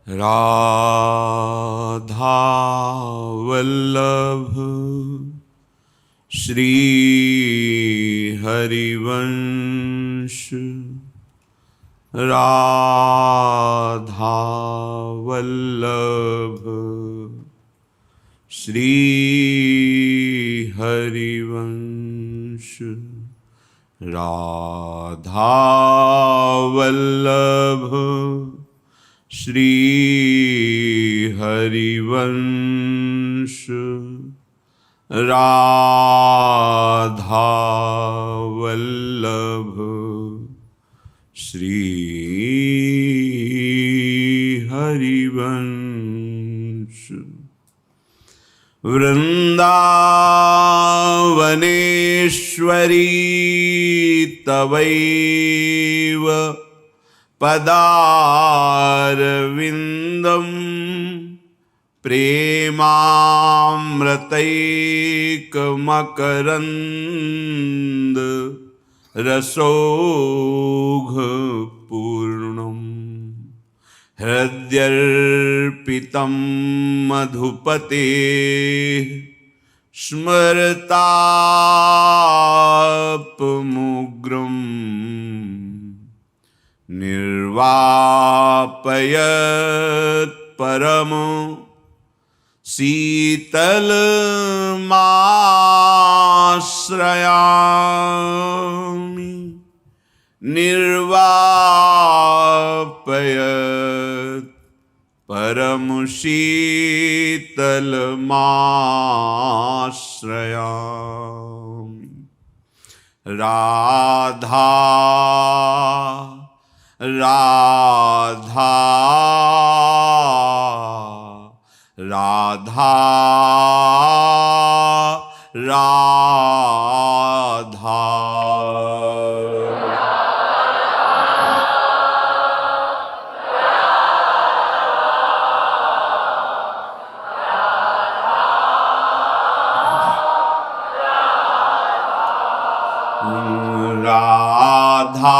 राधा वल्लभ श्री हरिवंश राधा वल्लभ श्री हरिवंश राधा वल्लभ श्री हरिवंश राधा वल्लभ श्री हरिवंश। वृंदावनेश्वरी तवैव पदारविंदम प्रेमामृतैकमकरंद रसौघ पूर्णम हृद्यर्पितं मधुपते स्मरतापमुग्रम् निर्वापयत् परम शीतलमाश्रयामि निर्वापयत् परम शीतलमाश्रयामि। राधा राधा राधा राधा राधा राधा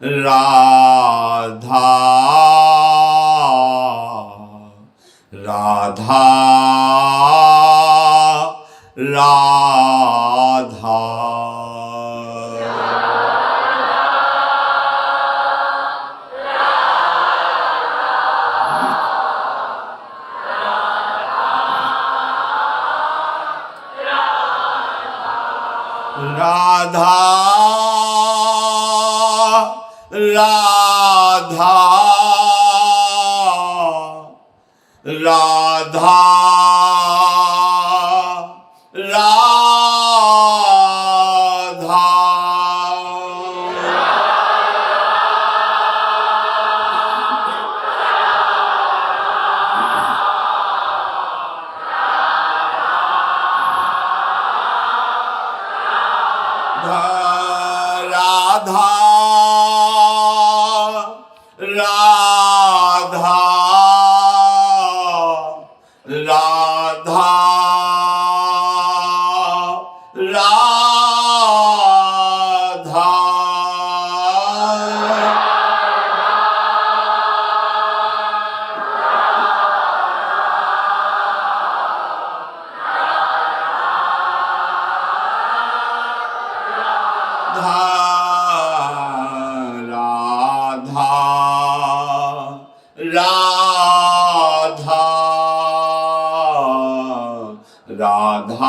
राधा राधा राधा राधा राधा राधा राधा राधा राधा राधा राधा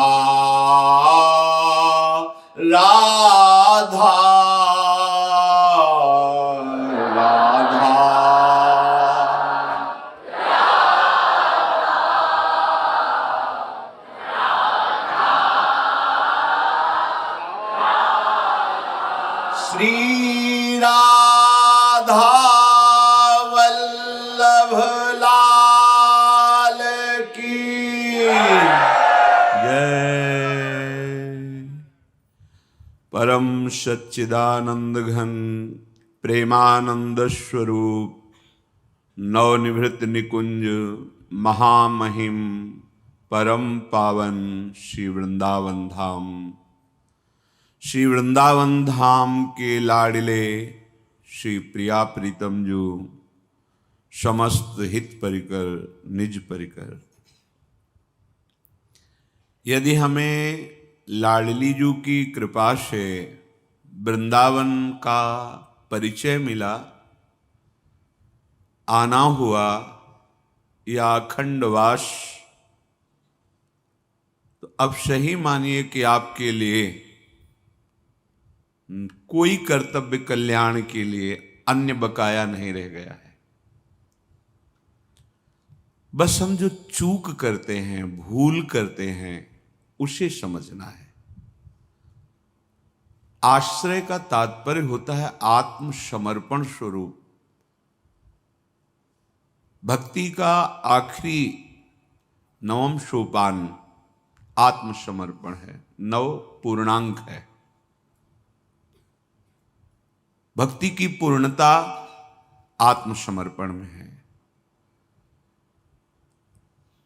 राधा राधा श्री राधा वल्लभ लाल की परम सच्चिदानंद घन प्रेमानंद स्वरूप नवनिभृत निकुंज महामहिम परम पावन श्री वृंदावन धाम। श्री वृंदावन धाम के लाडले श्री प्रिया प्रीतम जो समस्त हित परिकर निज परिकर। यदि हमें लाडली जू की कृपा से वृंदावन का परिचय मिला, आना हुआ या अखंडवास, तो अब सही मानिए कि आपके लिए कोई कर्तव्य कल्याण के लिए अन्य बकाया नहीं रह गया है। बस हम जो चूक करते हैं, भूल करते हैं, उसे समझना है। आश्रय का तात्पर्य होता है आत्मसमर्पण स्वरूप। भक्ति का आखिरी 9वां सोपान आत्मसमर्पण है, 9 पूर्णांक है। भक्ति की पूर्णता आत्मसमर्पण में है।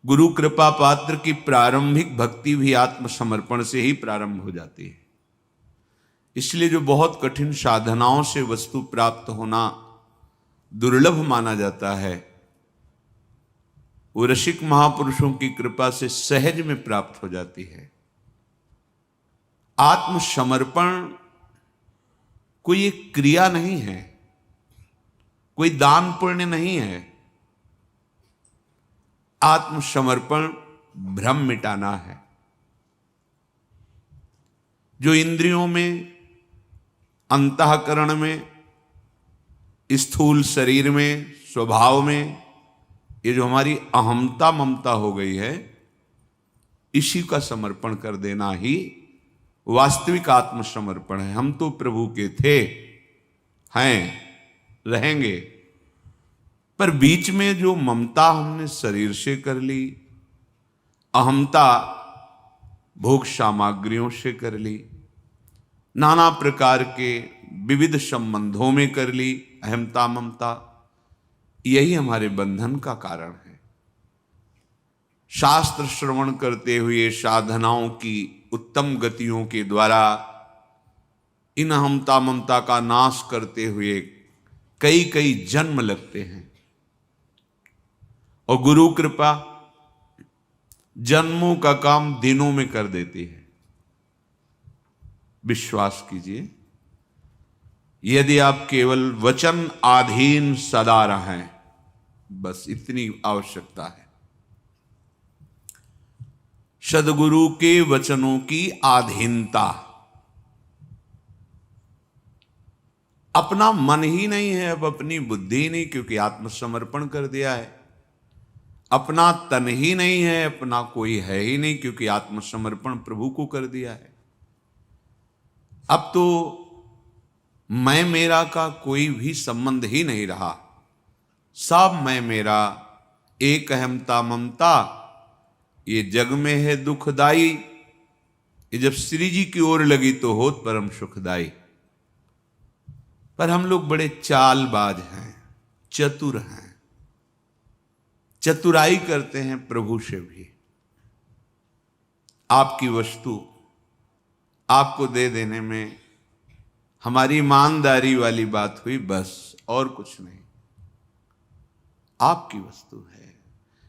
गुरु कृपा पात्र की प्रारंभिक भक्ति भी आत्मसमर्पण से ही प्रारंभ हो जाती है। इसलिए जो बहुत कठिन साधनाओं से वस्तु प्राप्त होना दुर्लभ माना जाता है, वो रसिक महापुरुषों की कृपा से सहज में प्राप्त हो जाती है। आत्मसमर्पण कोई एक क्रिया नहीं है, कोई दान पुण्य नहीं है। आत्मसमर्पण भ्रम मिटाना है। जो इंद्रियों में, अंतःकरण में, स्थूल शरीर में, स्वभाव में ये जो हमारी अहमता ममता हो गई है, इसी का समर्पण कर देना ही वास्तविक आत्मसमर्पण है। हम तो प्रभु के थे, हैं, रहेंगे, पर बीच में जो ममता हमने शरीर से कर ली, अहमता भोग सामग्रियों से कर ली, नाना प्रकार के विविध संबंधों में कर ली अहमता ममता, यही हमारे बंधन का कारण है। शास्त्र श्रवण करते हुए साधनाओं की उत्तम गतियों के द्वारा इन अहमता ममता का नाश करते हुए कई कई जन्म लगते हैं, और गुरु कृपा जन्मों का काम दिनों में कर देती है। विश्वास कीजिए, यदि आप केवल वचन आधीन सदा रहें, बस इतनी आवश्यकता है। सद्गुरु के वचनों की आधीनता। अपना मन ही नहीं है, अब अपनी बुद्धि ही नहीं, क्योंकि आत्मसमर्पण कर दिया है। अपना तन ही नहीं है, अपना कोई है ही नहीं, क्योंकि आत्मसमर्पण प्रभु को कर दिया है। अब तो मैं मेरा का कोई भी संबंध ही नहीं रहा, सब मैं मेरा, एक अहमता ममता, ये जग में है दुखदाई। ये जब श्री जी की ओर लगी तो होत परम सुखदाई। पर हम लोग बड़े चालबाज हैं, चतुर हैं, चतुराई करते हैं प्रभु से भी। आपकी वस्तु आपको दे देने में हमारी ईमानदारी वाली बात हुई, बस, और कुछ नहीं। आपकी वस्तु है।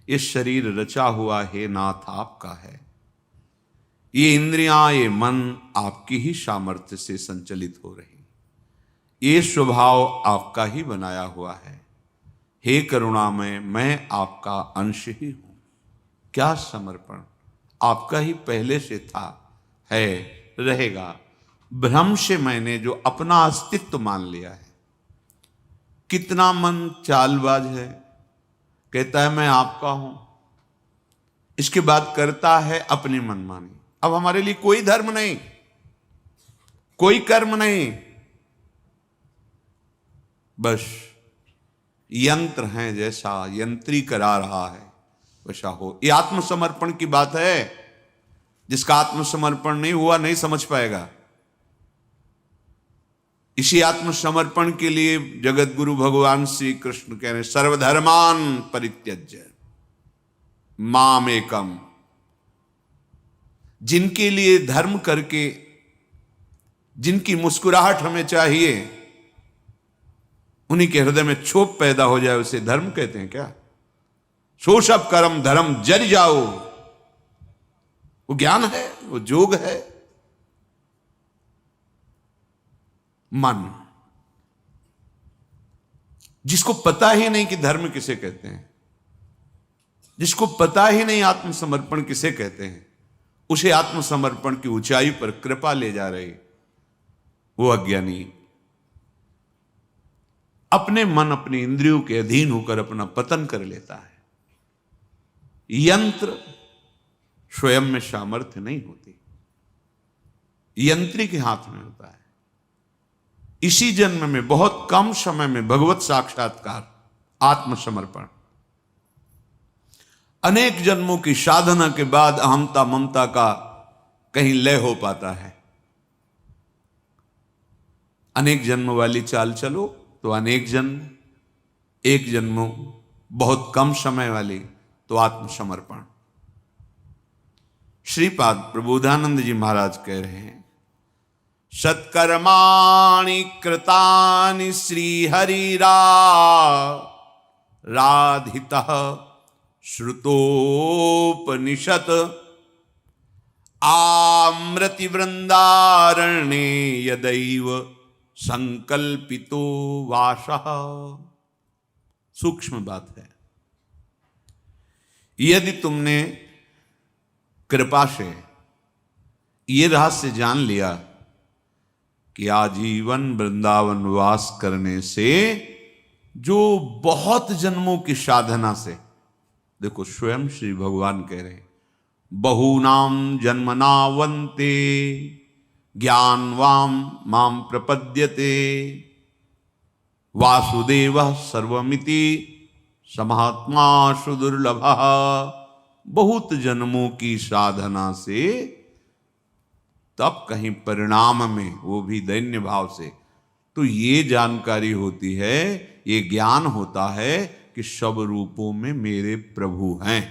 ये शरीर रचा हुआ है नाथ आपका है। ये इंद्रियां, ये मन आपकी ही सामर्थ्य से संचलित हो रही। ये स्वभाव आपका ही बनाया हुआ है। हे करुणामय, मैं आपका अंश ही हूं। क्या समर्पण आपका ही पहले से था, है, रहेगा। भ्रम से मैंने जो अपना अस्तित्व मान लिया है। कितना मन चालबाज है, कहता है मैं आपका हूं, इसके बाद करता है अपनी मनमानी। अब हमारे लिए कोई धर्म नहीं, कोई कर्म नहीं, बस यंत्र हैं, जैसा यंत्री करा रहा है वैसा हो। ये आत्मसमर्पण की बात है। जिसका आत्मसमर्पण नहीं हुआ नहीं समझ पाएगा। इसी आत्मसमर्पण के लिए जगत गुरु भगवान श्री कृष्ण कह रहे सर्वधर्मान परित्यज्य मामेकम। जिनके लिए धर्म करके, जिनकी मुस्कुराहट हमें चाहिए, उन्हीं के हृदय में क्षोभ पैदा हो जाए उसे धर्म कहते हैं क्या? शोषब कर्म धर्म जर जाओ, वो ज्ञान है, वो जोग है। मन, जिसको पता ही नहीं कि धर्म किसे कहते हैं, जिसको पता ही नहीं आत्मसमर्पण किसे कहते हैं, उसे आत्मसमर्पण की ऊंचाई पर कृपा ले जा रही, वो अज्ञानी अपने मन अपनी इंद्रियों के अधीन होकर अपना पतन कर लेता है। यंत्र स्वयं में सामर्थ्य नहीं होती, यंत्री के हाथ में होता है। इसी जन्म में बहुत कम समय में भगवत साक्षात्कार, आत्मसमर्पण, अनेक जन्मों की साधना के बाद अहमता ममता का कहीं लय हो पाता है। अनेक जन्म वाली चाल चलो तो अनेक जन्म, एक जन्म बहुत कम समय वाली तो आत्मसमर्पण। श्रीपाद प्रबोधानंद जी महाराज कह रहे हैं, सत्कर्माणि कृतानि श्रीहरिरा राधितः श्रुतोपनिषत् आमृति वृंदारण्ये यदैव संकल्पितो वासः। सूक्ष्म बात है। यदि तुमने कृपा से ये रहस्य जान लिया कि आजीवन वृंदावन वास करने से जो बहुत जन्मों की साधना से, देखो स्वयं श्री भगवान कह रहे हैं, बहूनाम जन्मनावन्ते ज्ञानवाम माम प्रपद्यते वासुदेवः सर्वमिति समात्मा सुदुर्लभः। बहुत जन्मों की साधना से तब कहीं परिणाम में, वो भी दैन्य भाव से, तो ये जानकारी होती है, ये ज्ञान होता है कि सब रूपों में मेरे प्रभु हैं।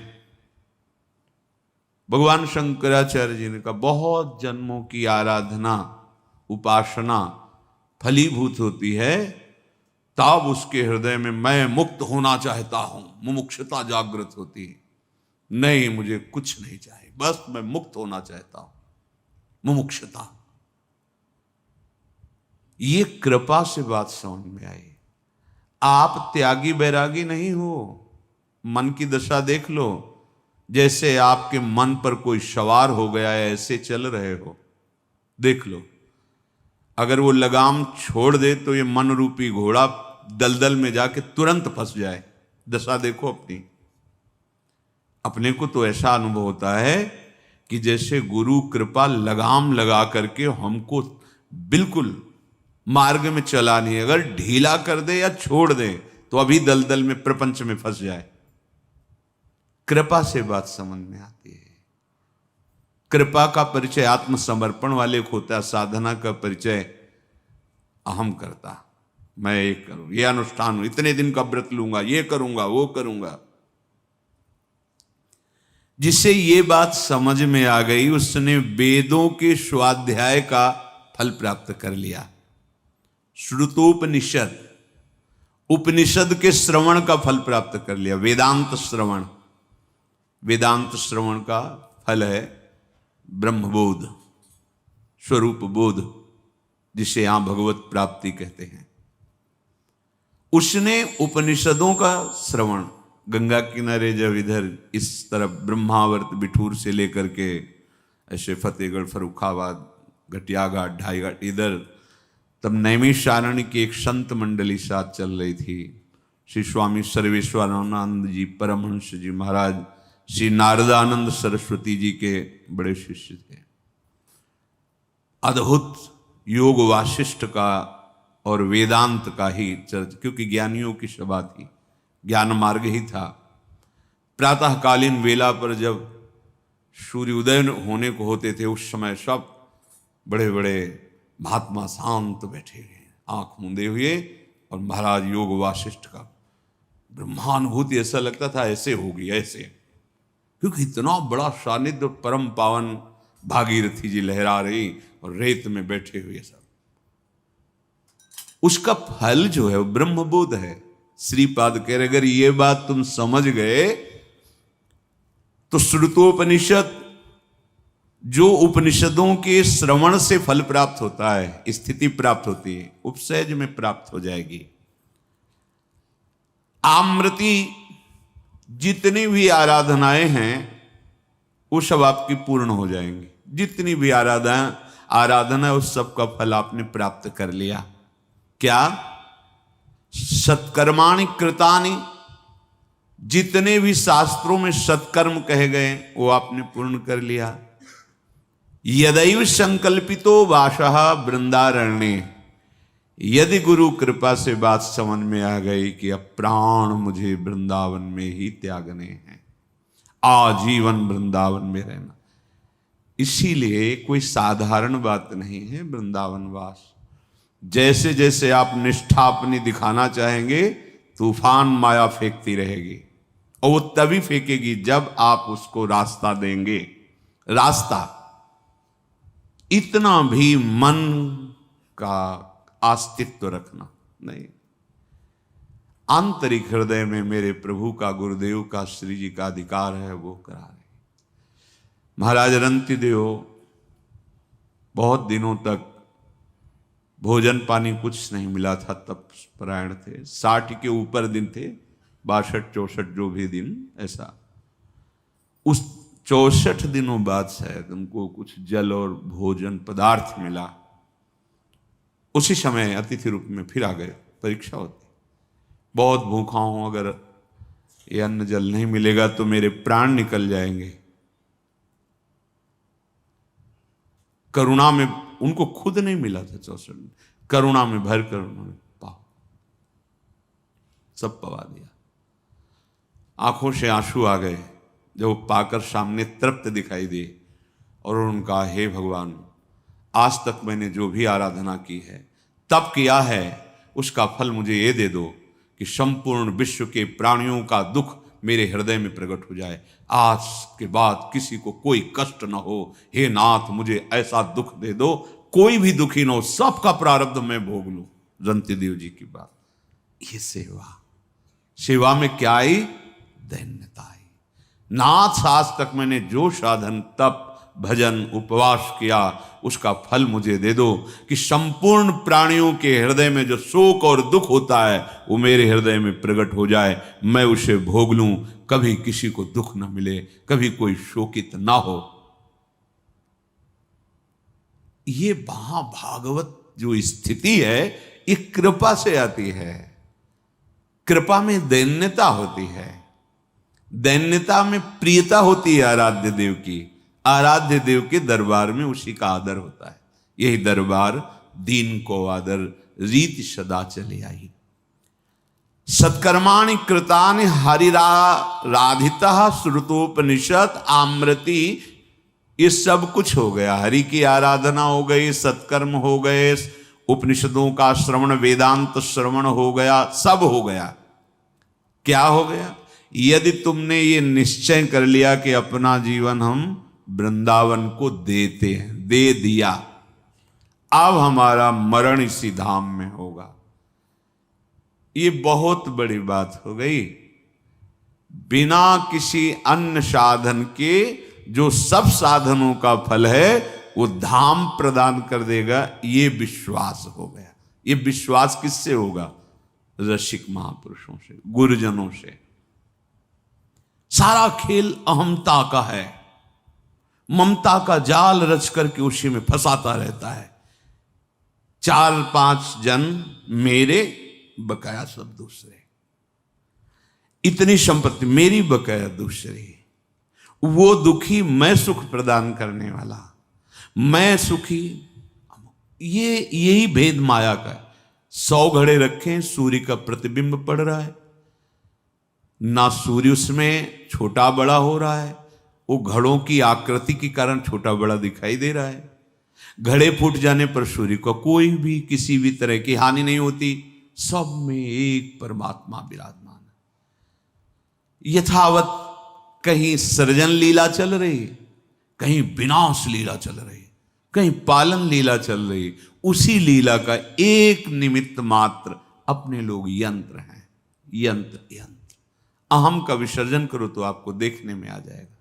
भगवान शंकराचार्य जी ने कहा बहुत जन्मों की आराधना उपासना फलीभूत होती है, तब उसके हृदय में मैं मुक्त होना चाहता हूं, मुमुक्षुता जागृत होती है। नहीं, मुझे कुछ नहीं चाहिए, बस मैं मुक्त होना चाहता हूं, मुमुक्षुता। ये कृपा से बात समझ में आई। आप त्यागी बैरागी नहीं हो। मन की दशा देख लो, जैसे आपके मन पर कोई सवार हो गया है, ऐसे चल रहे हो, देख लो। अगर वो लगाम छोड़ दे तो ये मन रूपी घोड़ा दलदल में जाके तुरंत फंस जाए। दशा देखो अपनी। अपने को तो ऐसा अनुभव होता है कि जैसे गुरु कृपा लगाम लगा करके हमको बिल्कुल मार्ग में चला नहीं, अगर ढीला कर दे या छोड़ दे तो अभी दलदल में प्रपंच में फंस जाए। कृपा से बात समझ में आती है। कृपा का परिचय आत्मसमर्पण वाले को होता है, साधना का परिचय अहम करता, मैं ये करूं, ये अनुष्ठान, इतने दिन का व्रत लूंगा, ये करूंगा, वो करूंगा। जिसे ये बात समझ में आ गई उसने वेदों के स्वाध्याय का फल प्राप्त कर लिया। श्रुतोपनिषद, उपनिषद के श्रवण का फल प्राप्त कर लिया। वेदांत श्रवण, वेदांत श्रवण का फल है ब्रह्मबोध, स्वरूप बोध, जिसे यहां भगवत प्राप्ति कहते हैं। उसने उपनिषदों का श्रवण, गंगा किनारे जब इधर इस तरफ ब्रह्मावर्त बिठूर से लेकर के ऐसे फतेहगढ़, फर्रुखाबाद, घटियाघाट, ढाईघाट, इधर तब नैमिषारण्य की एक संत मंडली साथ चल रही थी। श्री स्वामी सर्वेश्वरानंद जी परमहंस जी महाराज, श्री नारदानंद सरस्वती जी के बड़े शिष्य थे। अद्भुत योग वासिष्ठ का और वेदांत का ही चर्च, क्योंकि ज्ञानियों की सभा थी, ज्ञान मार्ग ही था। प्रातःकालीन वेला पर जब सूर्योदय होने को होते थे, उस समय सब बड़े बड़े महात्मा शांत बैठे हुए, आंख मूंदे हुए, और महाराज योग वासिष्ठ का ब्रह्मानुभूति ऐसा लगता था ऐसे होगी, ऐसे, क्योंकि इतना बड़ा सानिध्य, परम पावन भागीरथी जी लहरा रही और रेत में बैठे हुए सब। उसका फल जो है वो ब्रह्मबोध है। श्रीपाद कह रहे, अगर ये बात तुम समझ गए तो श्रुतोपनिषद, जो उपनिषदों के श्रवण से फल प्राप्त होता है, स्थिति प्राप्त होती है, उपसहज में प्राप्त हो जाएगी। आमृति, जितनी भी आराधनाएं हैं वो सब आपकी पूर्ण हो जाएंगी। जितनी भी आराधना है उस सब का फल आपने प्राप्त कर लिया। क्या? सत्कर्माणि कृतानि, जितने भी शास्त्रों में सत्कर्म कहे गए वो आपने पूर्ण कर लिया। यदैव संकल्पितो वासः वृंदारण्ये, यदि गुरु कृपा से बात समझ में आ गई कि अब प्राण मुझे वृंदावन में ही त्यागने हैं, आजीवन वृंदावन में रहना। इसीलिए कोई साधारण बात नहीं है वृंदावन वास। जैसे जैसे आप निष्ठा अपनी दिखाना चाहेंगे, तूफान माया फेंकती रहेगी, और वो तभी फेंकेगी जब आप उसको रास्ता देंगे। रास्ता इतना भी मन का अस्तित्व रखना नहीं। आंतरिक हृदय में मेरे प्रभु का, गुरुदेव का, श्री जी का अधिकार है, वो करा रहे। महाराज रंतिदेव बहुत दिनों तक भोजन पानी कुछ नहीं मिला था, तब परायण थे। 60 के ऊपर दिन थे, 62-64 जो भी दिन, ऐसा। उस 64 दिनों बाद शायद उनको कुछ जल और भोजन पदार्थ मिला। उसी समय अतिथि रूप में फिर आ गए। परीक्षा होती, बहुत भूखा हूं, अगर ये अन्न जल नहीं मिलेगा तो मेरे प्राण निकल जाएंगे। करुणा में, उनको खुद नहीं मिला था 64, करुणा में भर कर उन्होंने पाओ सब पवा दिया। आंखों से आंसू आ गए जब वो पाकर सामने तृप्त दिखाई दिए, और उनका, हे भगवान, आज तक मैंने जो भी आराधना की है, तप किया है, उसका फल मुझे ये दे दो कि संपूर्ण विश्व के प्राणियों का दुख मेरे हृदय में प्रकट हो जाए। आज के बाद किसी को कोई कष्ट न हो। हे नाथ, मुझे ऐसा दुख दे दो, कोई भी दुखी न हो, सबका प्रारब्ध मैं भोग लूं। रंतिदेव जी की बात, ये सेवा। सेवा में क्या आई? दैन्यता आई। नाथ, आज तक मैंने जो साधन, तप, भजन, उपवास किया, उसका फल मुझे दे दो कि संपूर्ण प्राणियों के हृदय में जो शोक और दुख होता है वो मेरे हृदय में प्रकट हो जाए, मैं उसे भोग लूं, कभी किसी को दुख न मिले, कभी कोई शोकित ना हो। ये महाभागवत जो स्थिति है, ये कृपा से आती है। कृपा में दैन्यता होती है, दैन्यता में प्रियता होती है आराध्य देव की। आराध्य देव के दरबार में उसी का आदर होता है। यही दरबार दीन को आदर रीति सदा चली आई। सत्कर्माणि कृतानि हरिराधितः श्रुतोपनिषद आमृति, ये सब कुछ हो गया। हरि की आराधना हो गई, सत्कर्म हो गए, उपनिषदों का श्रवण, वेदांत श्रवण हो गया, सब हो गया। क्या हो गया? यदि तुमने ये निश्चय कर लिया कि अपना जीवन हम वृंदावन को देते हैं, दे दिया, अब हमारा मरण इसी धाम में होगा, ये बहुत बड़ी बात हो गई। बिना किसी अन्य साधन के जो सब साधनों का फल है वो धाम प्रदान कर देगा, ये विश्वास हो गया। ये विश्वास किससे होगा? रसिक महापुरुषों से, गुरुजनों से। सारा खेल अहमता का है, ममता का जाल रच करके उसी में फंसाता रहता है। 4-5 जन मेरे, बकाया सब दूसरे। इतनी संपत्ति मेरी, बकाया दूसरी। वो दुखी, मैं सुख प्रदान करने वाला, मैं सुखी। ये यही भेद माया का है। 100 घड़े रखें, सूर्य का प्रतिबिंब पड़ रहा है, ना सूर्य उसमें छोटा बड़ा हो रहा है, वो घड़ों की आकृति के कारण छोटा बड़ा दिखाई दे रहा है। घड़े फूट जाने पर सूर्य को कोई भी किसी भी तरह की हानि नहीं होती, सब में एक परमात्मा विराजमान है। यथावत कहीं सृजन लीला चल रही, कहीं विनाश लीला चल रही, कहीं पालन लीला चल रही, उसी लीला का एक निमित्त मात्र अपने लोग यंत्र हैं। यंत्र यंत्र, अहम का विसर्जन करो तो आपको देखने में आ जाएगा।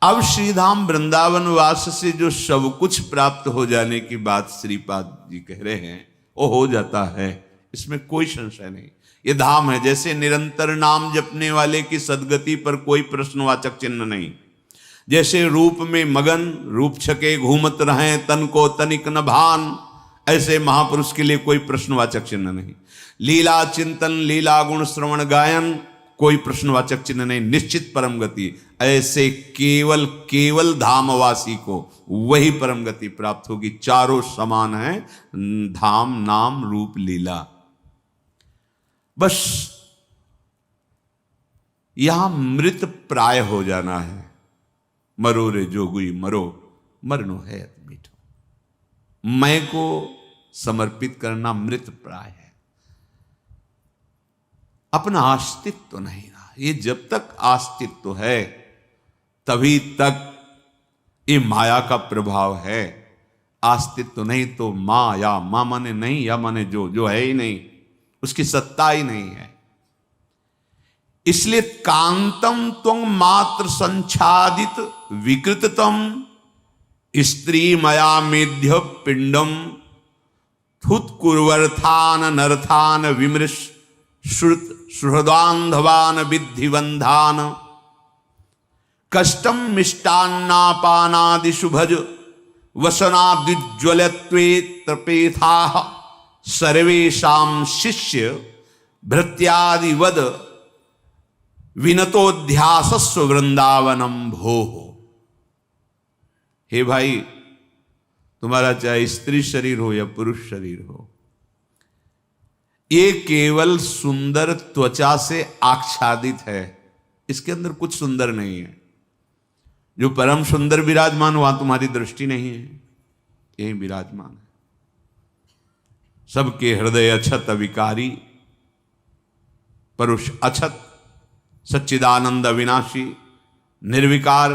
अब श्रीधाम वृंदावन वास से जो सब कुछ प्राप्त हो जाने की बात श्रीपाद जी कह रहे हैं वो हो जाता है, इसमें कोई संशय नहीं। ये धाम है, जैसे निरंतर नाम जपने वाले की सदगति पर कोई प्रश्नवाचक चिन्ह नहीं, जैसे रूप में मगन रूप छके घूमत रहें तन को तनिक न भान, ऐसे महापुरुष के लिए कोई प्रश्नवाचक चिन्ह नहीं। लीला चिंतन लीला गुण श्रवण गायन कोई प्रश्नवाचक चिन्ह नहीं, निश्चित परम गति। ऐसे केवल केवल धामवासी को वही परम गति प्राप्त होगी। चारों समान है, धाम नाम रूप लीला। बस यहां मृत प्राय हो जाना है। मरो रे जोगुई मरो, मरनो है मीठो। मैं को समर्पित करना मृत प्राय है। अपना अस्तित्व नहीं रहा। ये जब तक अस्तित्व है तभी तक ये माया का प्रभाव है। अस्तित्व नहीं तो माया, मां माने नहीं, या माने जो है ही नहीं, उसकी सत्ता ही नहीं है। इसलिए कांतम त्वं मात्र संच्छादित विकृततम स्त्री मया मेध्य पिंडम थुत्कुर्वर्थान नर्थान विमृश श्रुत सुहृदान्धवान विद्धिबंधान कष्टम मिष्टान्नापानादिषु भज वसनाद्युज्ज्वलत्वे तपेथा सर्वेषां शिष्य भृत्यादिवद विनतोध्यासस्व वृंदावनम भोः। हे भाई, तुम्हारा चाहे स्त्री शरीर हो या पुरुष शरीर हो, ये केवल सुंदर त्वचा से आच्छादित है, इसके अंदर कुछ सुंदर नहीं है। जो परम सुंदर विराजमान वहां तुम्हारी दृष्टि नहीं है, यही विराजमान है। सबके हृदय अछत अविकारी परुष अछत सच्चिदानंद अविनाशी निर्विकार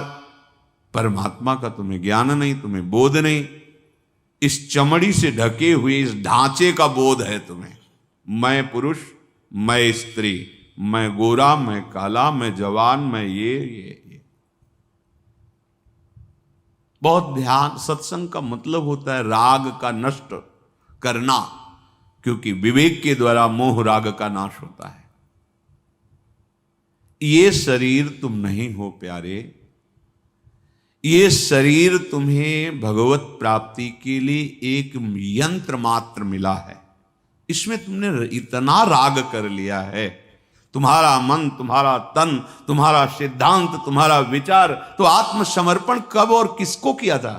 परमात्मा का तुम्हें ज्ञान नहीं, तुम्हें बोध नहीं। इस चमड़ी से ढके हुए इस ढांचे का बोध है तुम्हें। मैं पुरुष, मैं स्त्री, मैं गोरा, मैं काला, मैं जवान, मैं ये। बहुत ध्यान। सत्संग का मतलब होता है राग का नष्ट करना, क्योंकि विवेक के द्वारा मोह राग का नाश होता है। ये शरीर तुम नहीं हो प्यारे, ये शरीर तुम्हें भगवत प्राप्ति के लिए एक यंत्र मात्र मिला है। इसमें तुमने इतना राग कर लिया है। तुम्हारा मन, तुम्हारा तन, तुम्हारा सिद्धांत, तुम्हारा विचार, तो आत्मसमर्पण कब और किसको किया था?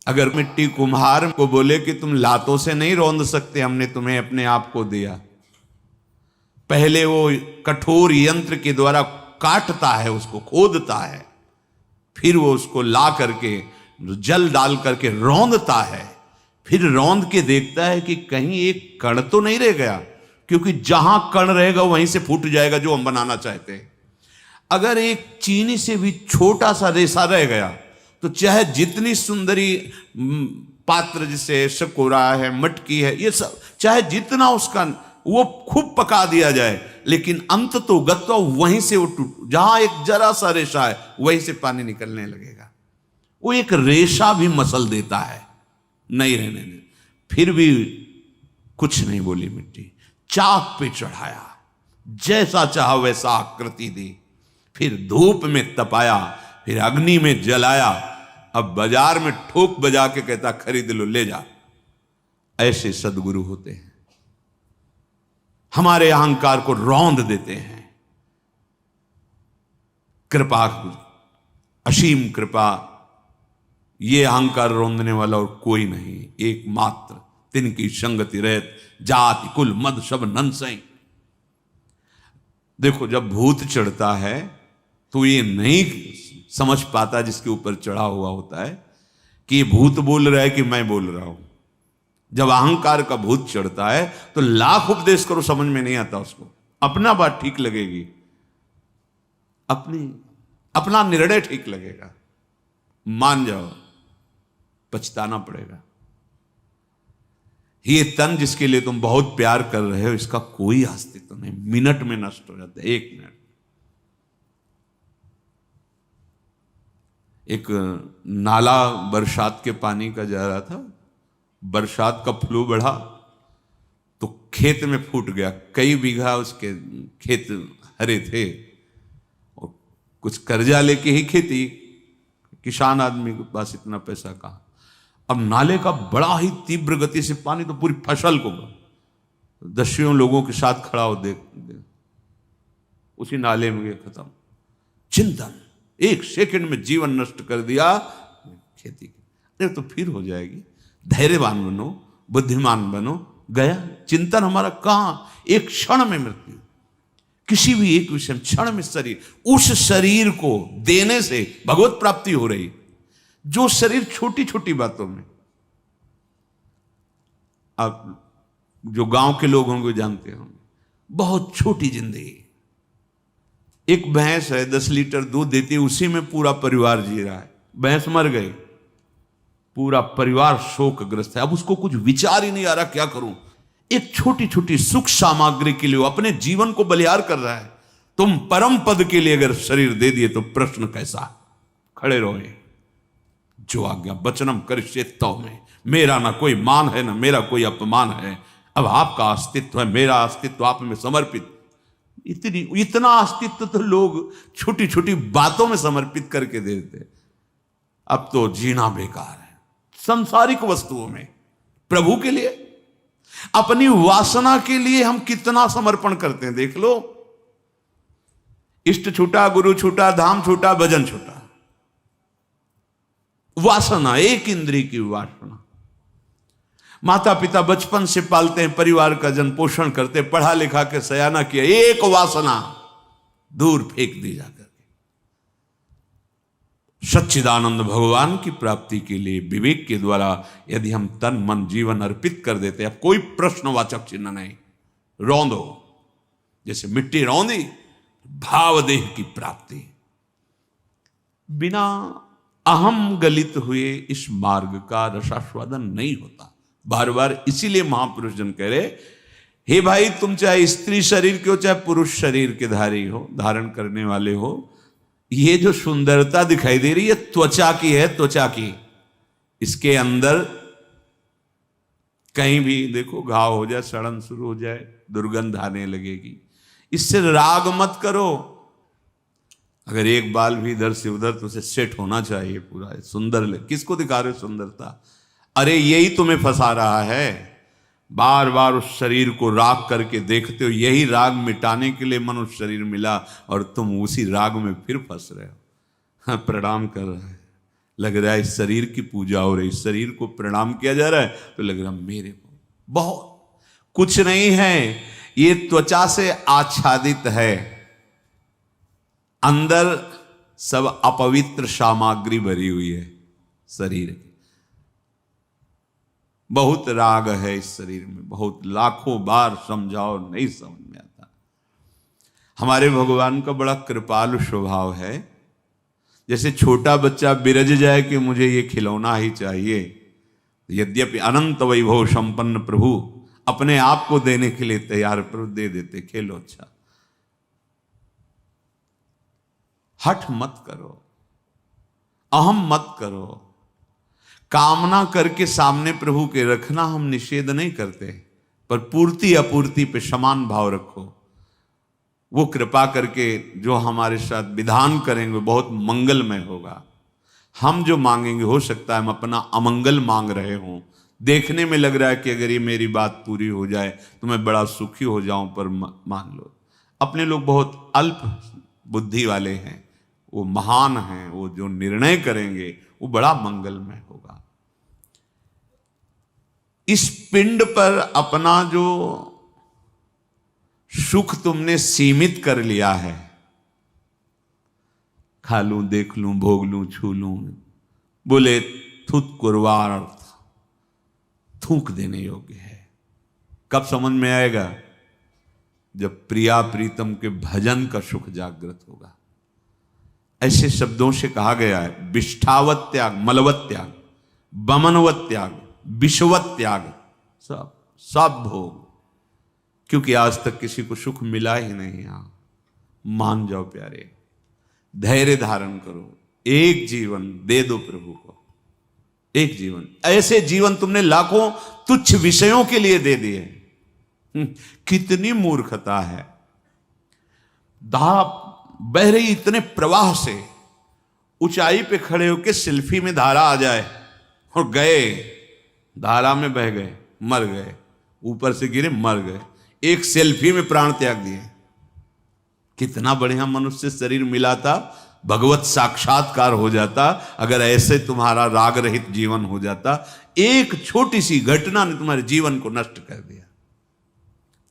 अगर मिट्टी कुम्हार को बोले कि तुम लातों से नहीं रौंद सकते, हमने तुम्हें अपने आप को दिया, पहले वो कठोर यंत्र के द्वारा काटता है, उसको खोदता है, फिर वो उसको ला करके जल डाल करके रौंदता है, फिर रौंद के देखता है कि कहीं एक कण तो नहीं रह गया, क्योंकि जहां कण रहेगा वहीं से फूट जाएगा जो हम बनाना चाहते हैं। अगर एक चीनी से भी छोटा सा रेशा रह गया तो चाहे जितनी सुंदरी पात्र, जिसे शकोरा है, मटकी है, ये सब चाहे जितना उसका वो खूब पका दिया जाए, लेकिन अंत तो गत्वा वहीं से वो टूट, जहां एक जरा सा रेशा है वहीं से पानी निकलने लगेगा। वो एक रेशा भी मसल देता है, नहीं रहने दे। फिर भी कुछ नहीं बोली मिट्टी, चाक पे चढ़ाया, जैसा चाहा वैसा आकृति दी, फिर धूप में तपाया, फिर अग्नि में जलाया, अब बाजार में ठोक बजा के कहता खरीद लो, ले जा। ऐसे सदगुरु होते हैं, हमारे अहंकार को रौंद देते हैं। कृपा, असीम कृपा, ये अहंकार रौंदने वाला और कोई नहीं, एकमात्र तिनकी संगति रहत, जाति कुल मद सब नंसई। देखो, जब भूत चढ़ता है तो ये नहीं समझ पाता जिसके ऊपर चढ़ा हुआ होता है कि ये भूत बोल रहा है कि मैं बोल रहा हूं। जब अहंकार का भूत चढ़ता है तो लाख उपदेश करो, समझ में नहीं आता उसको। अपना बात ठीक लगेगी, अपना निर्णय ठीक लगेगा, मान जाओ, पछताना पड़ेगा। ये तन जिसके लिए तुम बहुत प्यार कर रहे हो, इसका कोई अस्तित्व नहीं, मिनट में नष्ट हो जाता है, 1 मिनट। एक नाला बरसात के पानी का जा रहा था, बरसात का फ्लो बढ़ा तो खेत में फूट गया। कई बीघा उसके खेत हरे थे और कुछ कर्जा लेके ही खेती, किसान आदमी के पास इतना पैसा कहाँ। अब नाले का बड़ा ही तीव्र गति से पानी तो पूरी फसल को, दसियों लोगों के साथ खड़ा हो देख उसी नाले में गए, खत्म। चिंतन, 1 सेकंड में जीवन नष्ट कर दिया खेती की। अरे तो फिर हो जाएगी, धैर्यवान बनो, बुद्धिमान बनो। गया चिंतन हमारा कहां, एक क्षण में मृत्यु, किसी भी एक विषय क्षण में शरीर, उस शरीर को देने से भगवत प्राप्ति हो रही। जो शरीर छोटी छोटी बातों में, आप जो गांव के लोग होंगे जानते होंगे, बहुत छोटी जिंदगी। एक भैंस है 10 लीटर दूध देती है, उसी में पूरा परिवार जी रहा है। भैंस मर गई, पूरा परिवार शोकग्रस्त है। अब उसको कुछ विचार ही नहीं आ रहा क्या करूं। एक छोटी छोटी सुख सामग्री के लिए वो अपने जीवन को बलिहार कर रहा है। तुम परम पद के लिए अगर शरीर दे दिए तो प्रश्न कैसा। खड़े रहोगे, जो आज्ञा वचनम करिष्ये तव में, मेरा ना कोई मान है ना मेरा कोई अपमान है। अब आपका अस्तित्व है, मेरा अस्तित्व आप में समर्पित। इतना अस्तित्व तो लोग छोटी छोटी बातों में समर्पित करके दे देते। अब तो जीना बेकार है संसारिक वस्तुओं में। प्रभु के लिए, अपनी वासना के लिए हम कितना समर्पण करते हैं देख लो। इष्ट छूटा, गुरु छूटा, धाम छूटा, भजन छूटा। वासना, एक इंद्रिय की वासना। माता पिता बचपन से पालते हैं, परिवार का जन पोषण करते, पढ़ा लिखा के सयाना किया, एक वासना दूर फेंक दी जाकर। सच्चिदानंद भगवान की प्राप्ति के लिए विवेक के द्वारा यदि हम तन मन जीवन अर्पित कर देते, अब कोई प्रश्नवाचक चिन्ह नहीं, रौंदो जैसे मिट्टी रौंदी, भावदेह की प्राप्ति। बिना अहम गलित हुए इस मार्ग का रसास्वादन नहीं होता। बार बार इसीलिए महापुरुष जन कह रहे, हे भाई तुम चाहे स्त्री शरीर के हो चाहे पुरुष शरीर के धारी हो, धारण करने वाले हो, ये जो सुंदरता दिखाई दे रही है त्वचा की है, त्वचा की। इसके अंदर कहीं भी देखो घाव हो जाए, सड़न शुरू हो जाए, दुर्गंध आने लगेगी। इससे राग मत करो। अगर एक बाल भी इधर से उधर तो उसे सेट होना चाहिए पूरा सुंदर। किसको दिखा रहे हो सुंदरता? अरे यही तुम्हें फंसा रहा है। बार बार उस शरीर को राग करके देखते हो, यही राग मिटाने के लिए मनुष्य शरीर मिला और तुम उसी राग में फिर फंस रहे हो। हाँ, प्रणाम कर रहा है, लग रहा है इस शरीर की पूजा हो रही, शरीर को प्रणाम किया जा रहा है तो लग रहा मेरे को बहुत कुछ नहीं है। ये त्वचा से आच्छादित है, अंदर सब अपवित्र सामग्री भरी हुई है शरीर की। बहुत राग है इस शरीर में, बहुत लाखों बार समझाओ नहीं समझ में आता। हमारे भगवान का बड़ा कृपालु स्वभाव है। जैसे छोटा बच्चा बिरज जाए कि मुझे ये खिलौना ही चाहिए, यद्यपि अनंत वैभव संपन्न प्रभु अपने आप को देने के लिए तैयार, प्रभु दे देते, खेलो अच्छा। हठ मत करो, अहम मत करो। कामना करके सामने प्रभु के रखना हम निषेध नहीं करते, पर पूर्ति अपूर्ति पे समान भाव रखो। वो कृपा करके जो हमारे साथ विधान करेंगे बहुत मंगलमय होगा। हम जो मांगेंगे हो सकता है हम अपना अमंगल मांग रहे हों। देखने में लग रहा है कि अगर ये मेरी बात पूरी हो जाए तो मैं बड़ा सुखी हो जाऊं, पर मान लो अपने लोग बहुत अल्प बुद्धि वाले हैं, वो महान हैं। वो जो निर्णय करेंगे वो बड़ा मंगलमय होगा। इस पिंड पर अपना जो सुख तुमने सीमित कर लिया है, खा लूं, देख लूं, भोग लूं, छू लूं, बोले थुत कुर्वार्थ, थूक देने योग्य है। कब समझ में आएगा? जब प्रिया प्रीतम के भजन का सुख जागृत होगा। ऐसे शब्दों से कहा गया है विष्ठावत त्याग, मलवत त्याग। बमनवत त्याग, विषवत त्याग, सब सब भोग, क्योंकि आज तक किसी को सुख मिला ही नहीं। यहां मान जाओ प्यारे, धैर्य धारण करो, एक जीवन दे दो प्रभु को, एक जीवन। ऐसे जीवन तुमने लाखों तुच्छ विषयों के लिए दे दिए। कितनी मूर्खता है। धारा बह रही इतने प्रवाह से, ऊंचाई पे खड़े होकर सेल्फी में धारा आ जाए और गए, धारा में बह गए, मर गए, ऊपर से गिरे मर गए, एक सेल्फी में प्राण त्याग दिए। कितना बढ़िया मनुष्य शरीर मिला था, भगवत साक्षात्कार हो जाता अगर ऐसे तुम्हारा राग रहित जीवन हो जाता। एक छोटी सी घटना ने तुम्हारे जीवन को नष्ट कर दिया।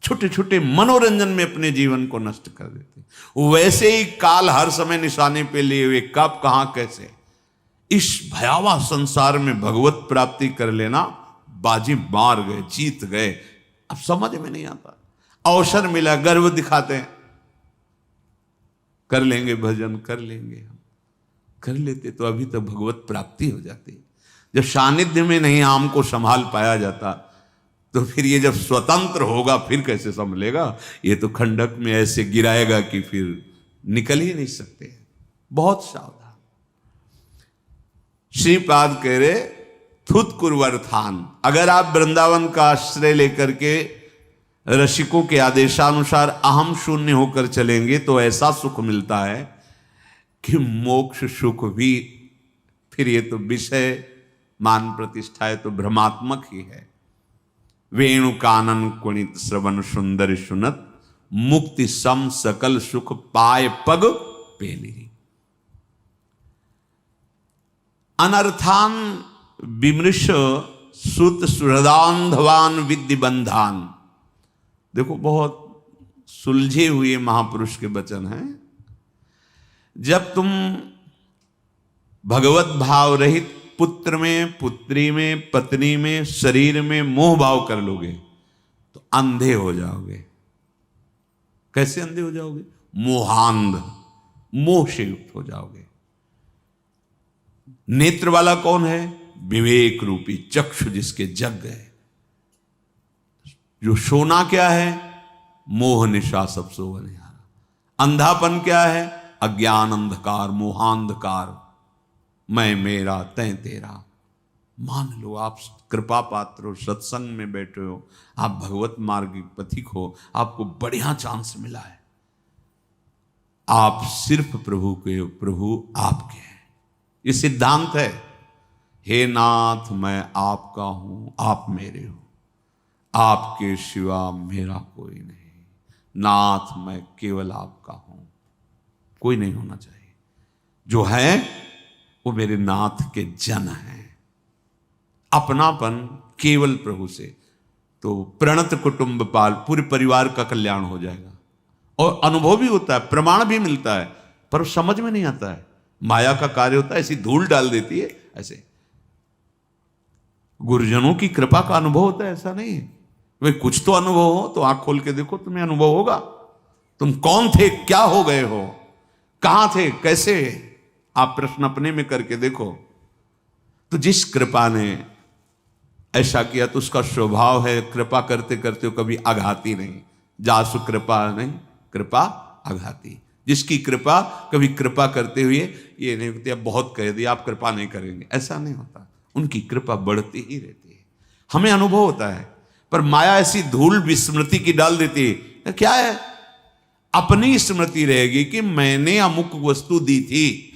छोटे छोटे मनोरंजन में अपने जीवन को नष्ट कर देते। वैसे ही काल हर समय निशाने पे लिए हुए, कब कहां कैसे, इस भयावह संसार में भगवत प्राप्ति कर लेना, बाजी मार गए, जीत गए। अब समझ में नहीं आता, अवसर मिला, गर्व दिखाते हैं, कर लेंगे भजन, कर लेंगे, हम कर लेते तो अभी तक भगवत प्राप्ति हो जाती। जब सानिध्य में नहीं आम को संभाल पाया जाता, तो फिर ये जब स्वतंत्र होगा फिर कैसे संभलेगा। ये तो खंडक में ऐसे गिराएगा कि फिर निकल ही नहीं सकते। बहुत सावधान। श्रीपाद कह रहे थुत कुर्वर्थान, अगर आप वृंदावन का आश्रय लेकर के रसिकों के आदेशानुसार अहम शून्य होकर चलेंगे तो ऐसा सुख मिलता है कि मोक्ष सुख भी, फिर ये तो विषय मान प्रतिष्ठा है तो भ्रमात्मक ही है। वेणु कानन कुणित श्रवण सुंदर सुनत, मुक्ति सम सकल सुख पाए पग पेली। अनर्थान विमृश सुत सुहृदांधवान विद्य बंधान। देखो बहुत सुलझे हुए महापुरुष के वचन हैं। जब तुम भगवत भाव रहित पुत्र में, पुत्री में, पत्नी में, शरीर में मोह भाव कर लोगे तो अंधे हो जाओगे। कैसे अंधे हो जाओगे? मोहांध, मोह से युक्त हो जाओगे। नेत्र वाला कौन है? विवेक रूपी चक्षु जिसके जग गए। जो सोना क्या है? मोह निशा सब सोवन यारा। अंधापन क्या है? अज्ञान अंधकार, मोहांधकार। मैं मेरा तय तेरा। मान लो आप कृपा पात्र हो, सत्संग में बैठे हो, आप भगवत मार्ग पथिक हो, आपको बढ़िया चांस मिला है। आप सिर्फ प्रभु के, प्रभु आपके हैं, ये सिद्धांत है। हे नाथ मैं आपका हूं, आप मेरे हो, आपके सिवा मेरा कोई नहीं। नाथ मैं केवल आपका हूं, कोई नहीं होना चाहिए। जो है वो मेरे नाथ के जन हैं। अपनापन केवल प्रभु से, तो प्रणत कुटुंब पाल, पूरे परिवार का कल्याण हो जाएगा। और अनुभव भी होता है, प्रमाण भी मिलता है, पर समझ में नहीं आता है। माया का कार्य होता है, ऐसी धूल डाल देती है। ऐसे गुरुजनों की कृपा का अनुभव होता है, ऐसा नहीं है। वे कुछ तो अनुभव हो तो आंख खोल के देखो, तुम्हें अनुभव होगा। तुम कौन थे, क्या हो गए हो, कहां थे, कैसे, आप प्रश्न अपने में करके देखो। तो जिस कृपा ने ऐसा किया तो उसका स्वभाव है कृपा करते करते हो कभी आघाती नहीं। जासु कृपा नहीं, कृपा आघाती। जिसकी कृपा, कभी कृपा करते हुए ये नहीं होती अब बहुत कह दिया आप कृपा नहीं करेंगे, ऐसा नहीं होता। उनकी कृपा बढ़ती ही रहती है। हमें अनुभव होता है, पर माया ऐसी धूल विस्मृति की डाल देती है। क्या है? अपनी स्मृति रहेगी कि मैंने अमुक वस्तु दी थी।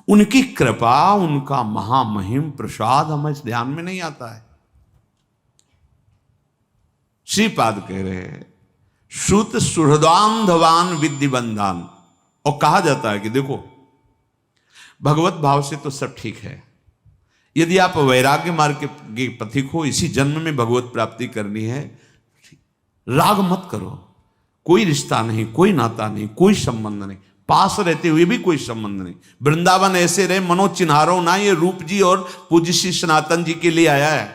उनकी कृपा, उनका महामहिम प्रसाद हमें इस ध्यान में नहीं आता है। श्रीपाद कह रहे हैं श्रुत सुहृदांधवान विद्य बंधान। और कहा जाता है कि देखो भगवत भाव से तो सब ठीक है, यदि आप वैराग्य मार्ग के पथिक हो, इसी जन्म में भगवत प्राप्ति करनी है, राग मत करो। कोई रिश्ता नहीं, कोई नाता नहीं, कोई संबंध नहीं, पास रहते हुए भी कोई संबंध नहीं। वृंदावन ऐसे रहे मनो चिन्हारो ना, ये रूप जी और पूज्य श्री सनातन जी के लिए आया है।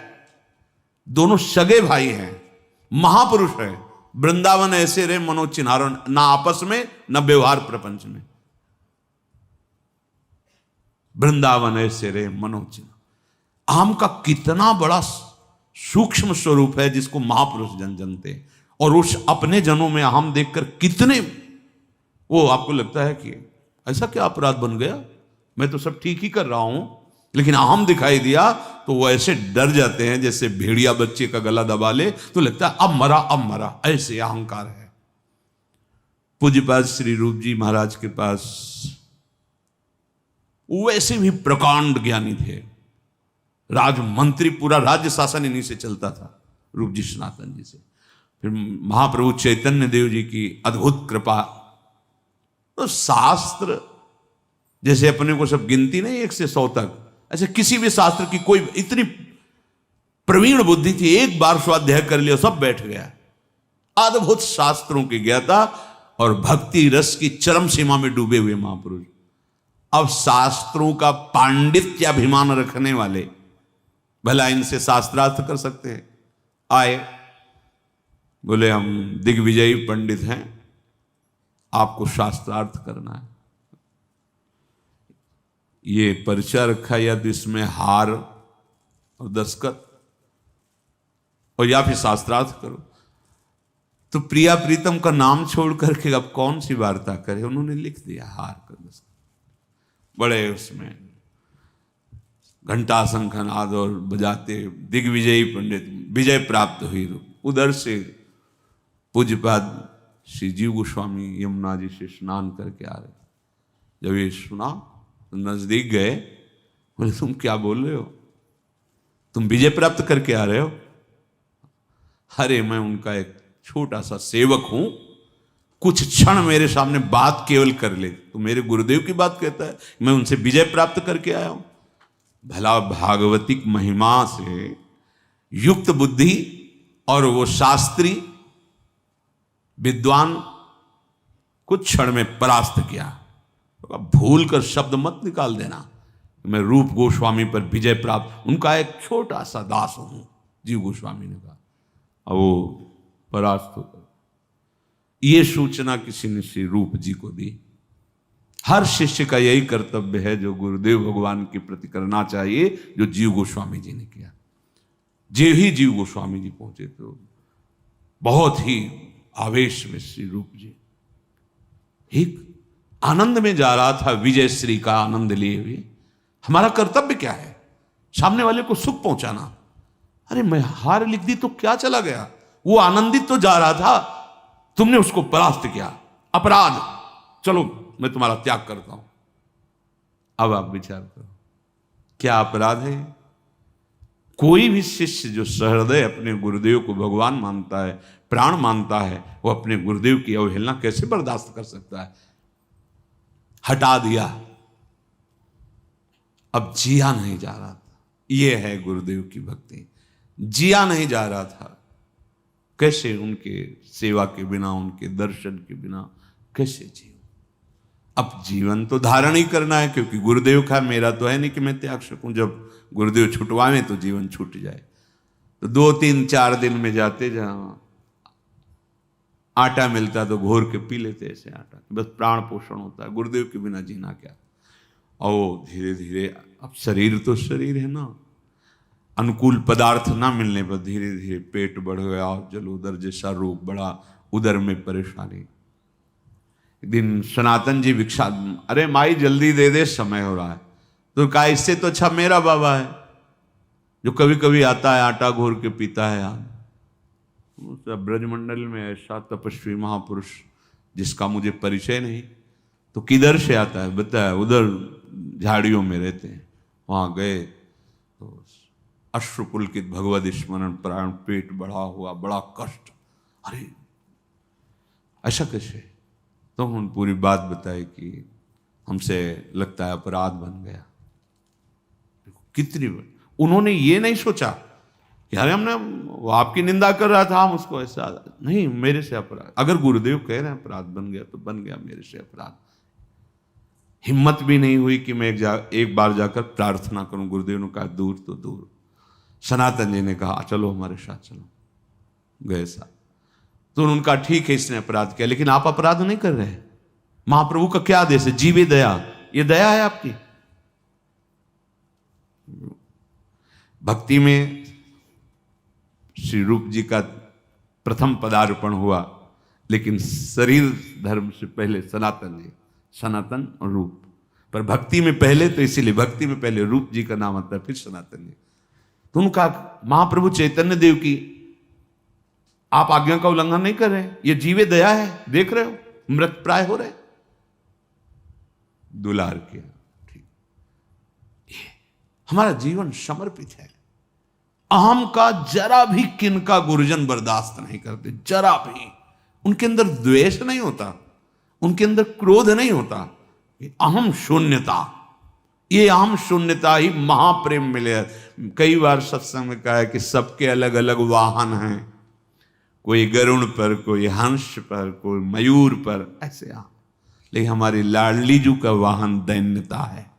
दोनों सगे भाई हैं, महापुरुष है। वृंदावन ऐसे रहे मनो चिन्हारो ना, आपस में न व्यवहार प्रपंच में। वृंदावन ऐसे रहे मनो चिन्हारो। आम का कितना बड़ा सूक्ष्म स्वरूप है जिसको महापुरुष जानते हैं, और उस अपने जनों में आम देखकर कितने, वो आपको लगता है कि ऐसा क्या अपराध बन गया, मैं तो सब ठीक ही कर रहा हूं, लेकिन आम दिखाई दिया तो वो ऐसे डर जाते हैं जैसे भेड़िया बच्चे का गला दबा ले तो लगता है अब मरा, ऐसे अहंकार है। पूज्यपाद श्री रूप जी महाराज के पास वैसे भी प्रकांड ज्ञानी थे, राजमंत्री, पूरा राज्य शासन इन्हीं से चलता था, रूप जी सनातन जी से। फिर महाप्रभु चैतन्य देव जी की अद्भुत कृपा, तो शास्त्र जैसे अपने को सब गिनती नहीं 1 से 100 तक, ऐसे किसी भी शास्त्र की कोई इतनी प्रवीण बुद्धि थी, एक बार स्वाध्याय कर लिया सब बैठ गया। अद्भुत शास्त्रों की ज्ञाता और भक्ति रस की चरम सीमा में डूबे हुए महापुरुष। अब शास्त्रों का पांडित्य अभिमान रखने वाले भला इनसे शास्त्रार्थ कर सकते हैं? आए, बोले हम दिग्विजयी पंडित हैं, आपको शास्त्रार्थ करना है। ये परिचय रखा या तो इसमें हार और दस्तखत, और या फिर शास्त्रार्थ करो। तो प्रिया प्रीतम का नाम छोड़ करके अब कौन सी वार्ता करे, उन्होंने लिख दिया हार का दस्तखत। बड़े उसमें घंटा शंखनाद और बजाते दिग्विजयी पंडित, विजय प्राप्त हुई। उधर से पूज्यपाद श्री जीव गोस्वामी यमुना जी से स्नान करके आ रहे, जब ये सुना तो नजदीक गए, बोले तुम क्या बोल रहे हो, तुम विजय प्राप्त करके आ रहे हो? अरे मैं उनका एक छोटा सा सेवक हूं, कुछ क्षण मेरे सामने बात केवल कर ले तो मेरे गुरुदेव की बात कहता है, मैं उनसे विजय प्राप्त करके आया हूं। भला भागवतिक महिमा से युक्त बुद्धि और वो शास्त्री विद्वान कुछ क्षण में परास्त किया। तो भूल कर शब्द मत निकाल देना, मैं रूप गोस्वामी पर विजय प्राप्त, उनका एक छोटा सा दास हूं, जीव गोस्वामी ने कहा। और वो परास्त होकर ये सूचना किसी ने श्री रूप जी को दी। हर शिष्य का यही कर्तव्य है जो गुरुदेव भगवान के प्रति करना चाहिए, जो जीव गोस्वामी जी ने किया। जे ही जीव गोस्वामी जी पहुंचे तो बहुत ही आवेश में श्री रूप जी एक आनंद में जा रहा था, विजय श्री का आनंद लिए हुए। हमारा कर्तव्य क्या है? सामने वाले को सुख पहुंचाना। अरे मैं हार लिख दी तो क्या चला गया, वो आनंदित तो जा रहा था, तुमने उसको परास्त किया, अपराध, चलो मैं तुम्हारा त्याग करता हूं। अब आप विचार करो क्या अपराध है? कोई भी शिष्य जो सहृदय अपने गुरुदेव को भगवान मानता है, प्राण मानता है, वो अपने गुरुदेव की अवहेलना कैसे बर्दाश्त कर सकता है? हटा दिया, अब जिया नहीं जा रहा था। यह है गुरुदेव की भक्ति, जिया नहीं जा रहा था। कैसे उनके सेवा के बिना, उनके दर्शन के बिना कैसे जियो? अब जीवन तो धारण ही करना है, क्योंकि गुरुदेव का, मेरा तो है नहीं कि मैं त्याग सकूं। जब गुरुदेव छुटवाएं तो जीवन छूट जाए। तो 2, 3, 4 दिन में जाते, जहां आटा मिलता तो घोर के पी लेते ऐसे आटा, बस प्राण पोषण होता है। गुरुदेव के बिना जीना क्या? और धीरे धीरे, अब शरीर तो शरीर है ना, अनुकूल पदार्थ ना मिलने पर धीरे धीरे पेट बढ़ गया और जलोदर जैसा रोग बढ़ा, उदर में परेशानी। एक दिन सनातन जी भिक्षा, अरे माई जल्दी दे दे, समय हो रहा है। तो कहा इससे तो अच्छा मेरा बाबा है जो कभी कभी आता है, आटा घोर के पीता है। ब्रजमंडल में ऐसा तपस्वी महापुरुष जिसका मुझे परिचय नहीं, तो किधर से आता है बताया, उधर झाड़ियों में रहते हैं। वहां गए तो अश्रुपुलकित भगवद स्मरण प्राण, पेट बढ़ा हुआ, बड़ा कष्ट। अरे ऐसा कैसे? तो उन्होंने पूरी बात बताई कि हमसे लगता है अपराध बन गया। कितनी उन्होंने ये नहीं सोचा कि अरे हमने, वो आपकी निंदा कर रहा था, हम उसको ऐसा नहीं, मेरे से अपराध। अगर गुरुदेव कह रहे हैं अपराध बन गया तो बन गया मेरे से अपराध। हिम्मत भी नहीं हुई कि मैं एक बार जाकर प्रार्थना करूं। गुरुदेव ने कहा दूर तो दूर। सनातन जी ने कहा चलो हमारे साथ चलो, गए साथ। तो उनका ठीक है इसने अपराध किया, लेकिन आप अपराध नहीं कर रहे। महाप्रभु का क्या आदेश है? जीवे दया, ये दया है आपकी। भक्ति में श्री रूप जी का प्रथम पदार्पण हुआ, लेकिन शरीर धर्म से पहले सनातन जी, सनातन और रूप, पर भक्ति में पहले, तो इसीलिए भक्ति में पहले रूप जी का नाम आता है, फिर सनातन जी। तो उनका महाप्रभु चैतन्य देव की आप आज्ञा का उल्लंघन नहीं कर रहे, ये जीवे दया है, देख रहे हो मृत प्राय हो रहे, दुलार किया, ठीक। ये हमारा जीवन समर्पित है। अहम का जरा भी किनका गुरुजन बर्दाश्त नहीं करते, जरा भी। उनके अंदर द्वेष नहीं होता, उनके अंदर क्रोध नहीं होता, अहम शून्यता, ये अहम शून्यता ही महाप्रेम मिले। कई बार सत्संग में कहा है कि सबके अलग अलग वाहन हैं, कोई गरुड़ पर, कोई हंस पर, कोई मयूर पर, ऐसे लेकिन हमारी लाडली जू का वाहन दैन्यता है।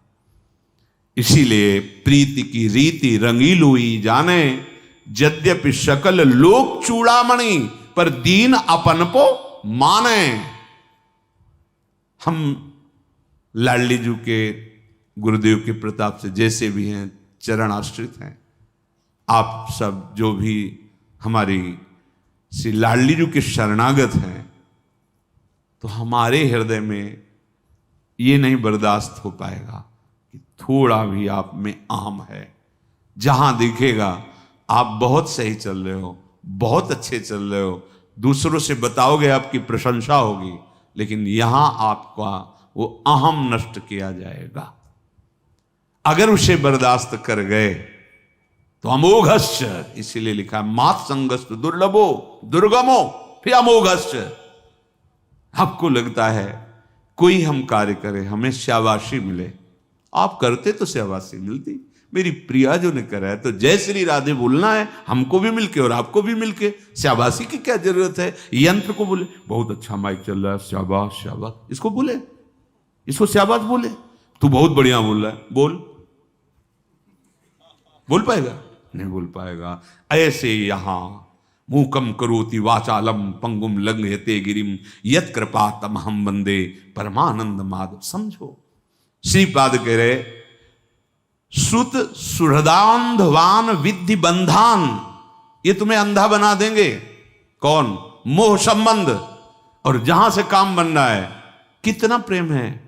इसीलिए प्रीति की रीति रंगीलुई जाने, यद्यपि सकल लोक चूड़ामणि, पर दीन अपनपो माने। हम लाडली जू के गुरुदेव के प्रताप से जैसे भी हैं, चरण आश्रित हैं। आप सब जो भी हमारी श्री लाडली जू के शरणागत हैं, तो हमारे हृदय में ये नहीं बर्दाश्त हो पाएगा कि थोड़ा भी आप में अहम है। जहां दिखेगा आप बहुत सही चल रहे हो, बहुत अच्छे चल रहे हो, दूसरों से बताओगे आपकी प्रशंसा होगी, लेकिन यहां आपका वो अहम नष्ट किया जाएगा। अगर उसे बर्दाश्त कर गए तो अमोघश्च, इसीलिए लिखा है मात संगस्त दुर्लभो दुर्गमो, फिर अमोघश्च। आपको लगता है कोई हम कार्य करे हमें शाबाशी मिले, आप करते तो शाबाशी मिलती। मेरी प्रिया जो ने करा है तो जय श्री राधे बोलना है, हमको भी मिलके और आपको भी मिलके, शाबाशी की क्या जरूरत है। यंत्र को बोले बहुत अच्छा माइक चल रहा है, शाबाश शाबाश, इसको बोले, इसको शाबाश बोले, तू बहुत बढ़िया बोल रहा है, बोल पाएगा? नहीं बोल पाएगा। ऐसे यहां मूकम करोति वाचालम पंगुम लंघयते गिरिम यत् कृपा तमहम वंदे परमानंद माधव। समझो, श्रीपाद कह रहे श्रुत सुहृदांधवान विद्धि बंधान, ये तुम्हें अंधा बना देंगे। कौन? मोह संबंध। और जहां से काम बन रहा है, कितना प्रेम है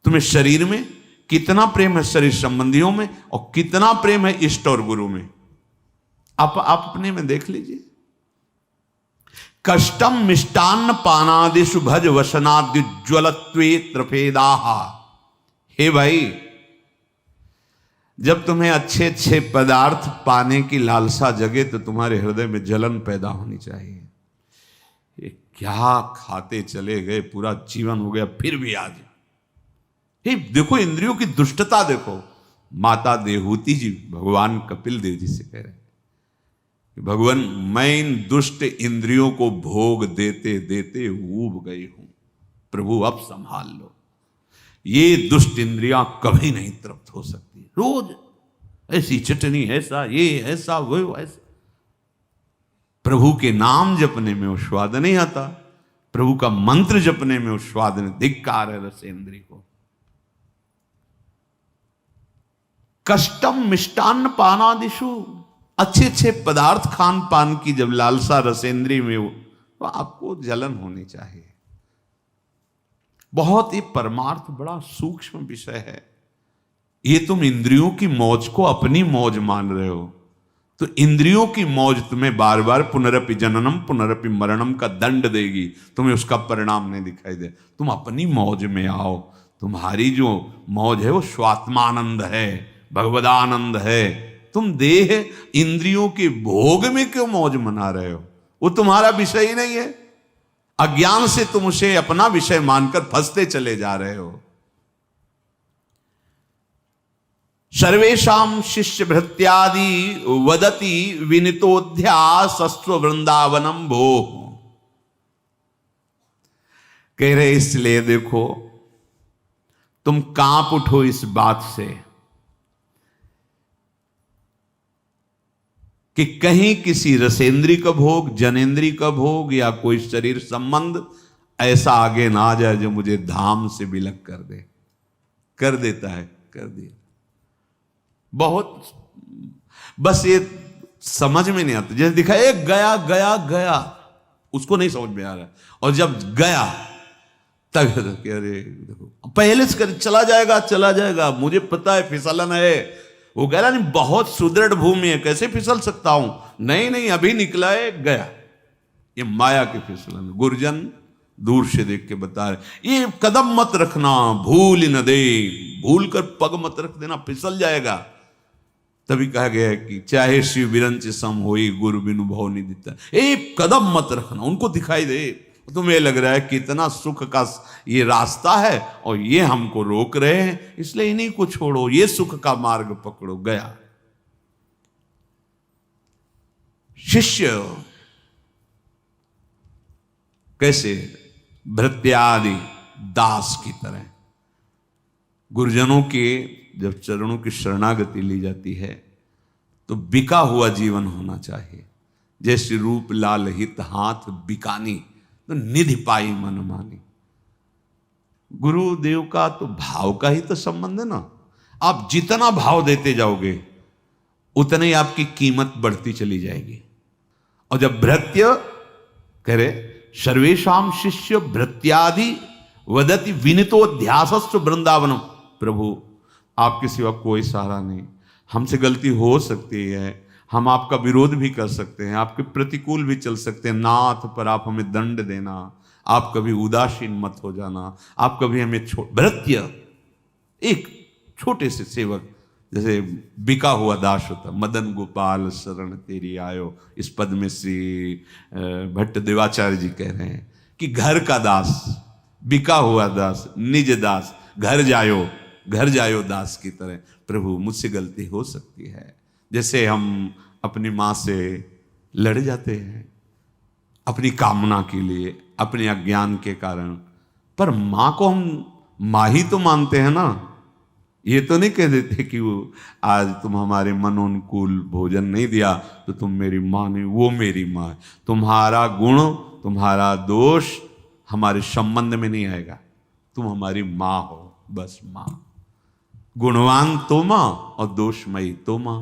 तुम्हें शरीर में, कितना प्रेम है शरीर संबंधियों में, और कितना प्रेम है इष्ट और गुरु में। आप अपने में देख लीजिए। कष्टम मिष्टान्न पानादिषु भज वसनाद्युज्वलत्वे त्रफेदाहा। हे भाई, जब तुम्हें अच्छे अच्छे पदार्थ पाने की लालसा जगे तो तुम्हारे हृदय में जलन पैदा होनी चाहिए। ये क्या खाते चले गए, पूरा जीवन हो गया, फिर भी आज हे देखो इंद्रियों की दुष्टता देखो। माता देहूति जी भगवान कपिल देव जी से कह रहे कि भगवान मैं इन दुष्ट इंद्रियों को भोग देते देते ऊब गई हूं, प्रभु अब संभाल लो। ये दुष्ट इंद्रियां कभी नहीं तृप्त हो सकती। रोज ऐसी चटनी, ऐसा ये, ऐसा वो, ऐसा। प्रभु के नाम जपने में वो स्वाद नहीं आता, प्रभु का मंत्र जपने में वो स्वाद नहीं। धिक्कार है रसेंद्री को। कष्टम मिष्टान्न पानादिषु, अच्छे अच्छे पदार्थ खान पान की जब लालसा रसेंद्री में हो, तो आपको जलन होनी चाहिए। बहुत ही परमार्थ बड़ा सूक्ष्म विषय है। ये तुम इंद्रियों की मौज को अपनी मौज मान रहे हो, तो इंद्रियों की मौज तुम्हें बार बार पुनरपि जननम पुनरपि मरणम का दंड देगी, तुम्हें उसका परिणाम नहीं दिखाई दे। तुम अपनी मौज में आओ। तुम्हारी जो मौज है वो स्वात्मानंद है, भगवदानंद है। तुम देह इंद्रियों के भोग में क्यों मौज मना रहे हो? वो तुम्हारा विषय ही नहीं है। अज्ञान से तुम उसे अपना विषय मानकर फंसते चले जा रहे हो। सर्वेषाम शिष्य भृत्यादि वदति विनितोध्यासस्व वृंदावनम भो। कह रहे इसलिए देखो, तुम कांप उठो इस बात से कि कहीं किसी रसेंद्री का भोग, जनेन्द्री का भोग या कोई शरीर संबंध ऐसा आगे ना आ जाए जो मुझे धाम से विलग कर दे। कर देता है, कर दिया। बहुत बस ये समझ में नहीं आता, जैसे दिखाया गया गया गया, उसको नहीं समझ में आ रहा है। और जब गया तब अरे देखो पहले से कर चला जाएगा, मुझे पता है फिसलन है। वो कह रहा नहीं बहुत सुदृढ़ भूमि है, कैसे फिसल सकता हूं, नहीं अभी निकला है गया। ये माया के फिसलन। गुरुजन दूर से देख के बता रहे ये कदम मत रखना, भूल न दे, भूल कर पग मत रख देना, फिसल जाएगा। तभी कहा गया है कि चाहे शिव बिरंच सम होई गुरु बिनु भव नहीं दिता, एक कदम मत रखना। उनको दिखाई दे तुम्हें लग रहा है कितना सुख का ये रास्ता है और ये हमको रोक रहे हैं, इसलिए इन्हीं को छोड़ो, ये सुख का मार्ग पकड़ो। गया शिष्य कैसे भृत्यादि दास की तरह गुरुजनों के जब चरणों की शरणागति ली जाती है तो बिका हुआ जीवन होना चाहिए। जैसे रूप लाल हित हाथ बिकानी तो निधि पाई मन मानी। गुरुदेव का तो भाव का ही तो संबंध है ना। आप जितना भाव देते जाओगे उतने ही आपकी कीमत बढ़ती चली जाएगी। और जब भृत्य करे सर्वेशाम शिष्य भृत्यादि वदति विनितोध्यासस्व वृंदावनम, प्रभु आपके सिवा कोई सहारा नहीं, हमसे गलती हो सकती है, हम आपका विरोध भी कर सकते हैं, आपके प्रतिकूल भी चल सकते हैं नाथ, पर आप हमें दंड देना, आप कभी उदासीन मत हो जाना, आप कभी हमें भृत्य एक छोटे से सेवक जैसे बिका हुआ दास होता, मदन गोपाल शरण तेरी आयो, इस पद में श्री भट्ट देवाचार्य जी कह रहे हैं कि घर का दास, बिका हुआ दास, निज दास, घर जायो दास की तरह। प्रभु मुझसे गलती हो सकती है, जैसे हम अपनी माँ से लड़ जाते हैं अपनी कामना के लिए, अपने अज्ञान के कारण, पर माँ को हम माँ ही तो मानते हैं ना। ये तो नहीं कह देते कि वो आज तुम हमारे मनोनुकूल भोजन नहीं दिया तो तुम मेरी माँ नहीं, वो मेरी माँ है। तुम्हारा गुण तुम्हारा दोष हमारे संबंध में नहीं आएगा, तुम हमारी माँ हो, बस माँ। गुणवान तो माँ और दोषमयी तो माँ।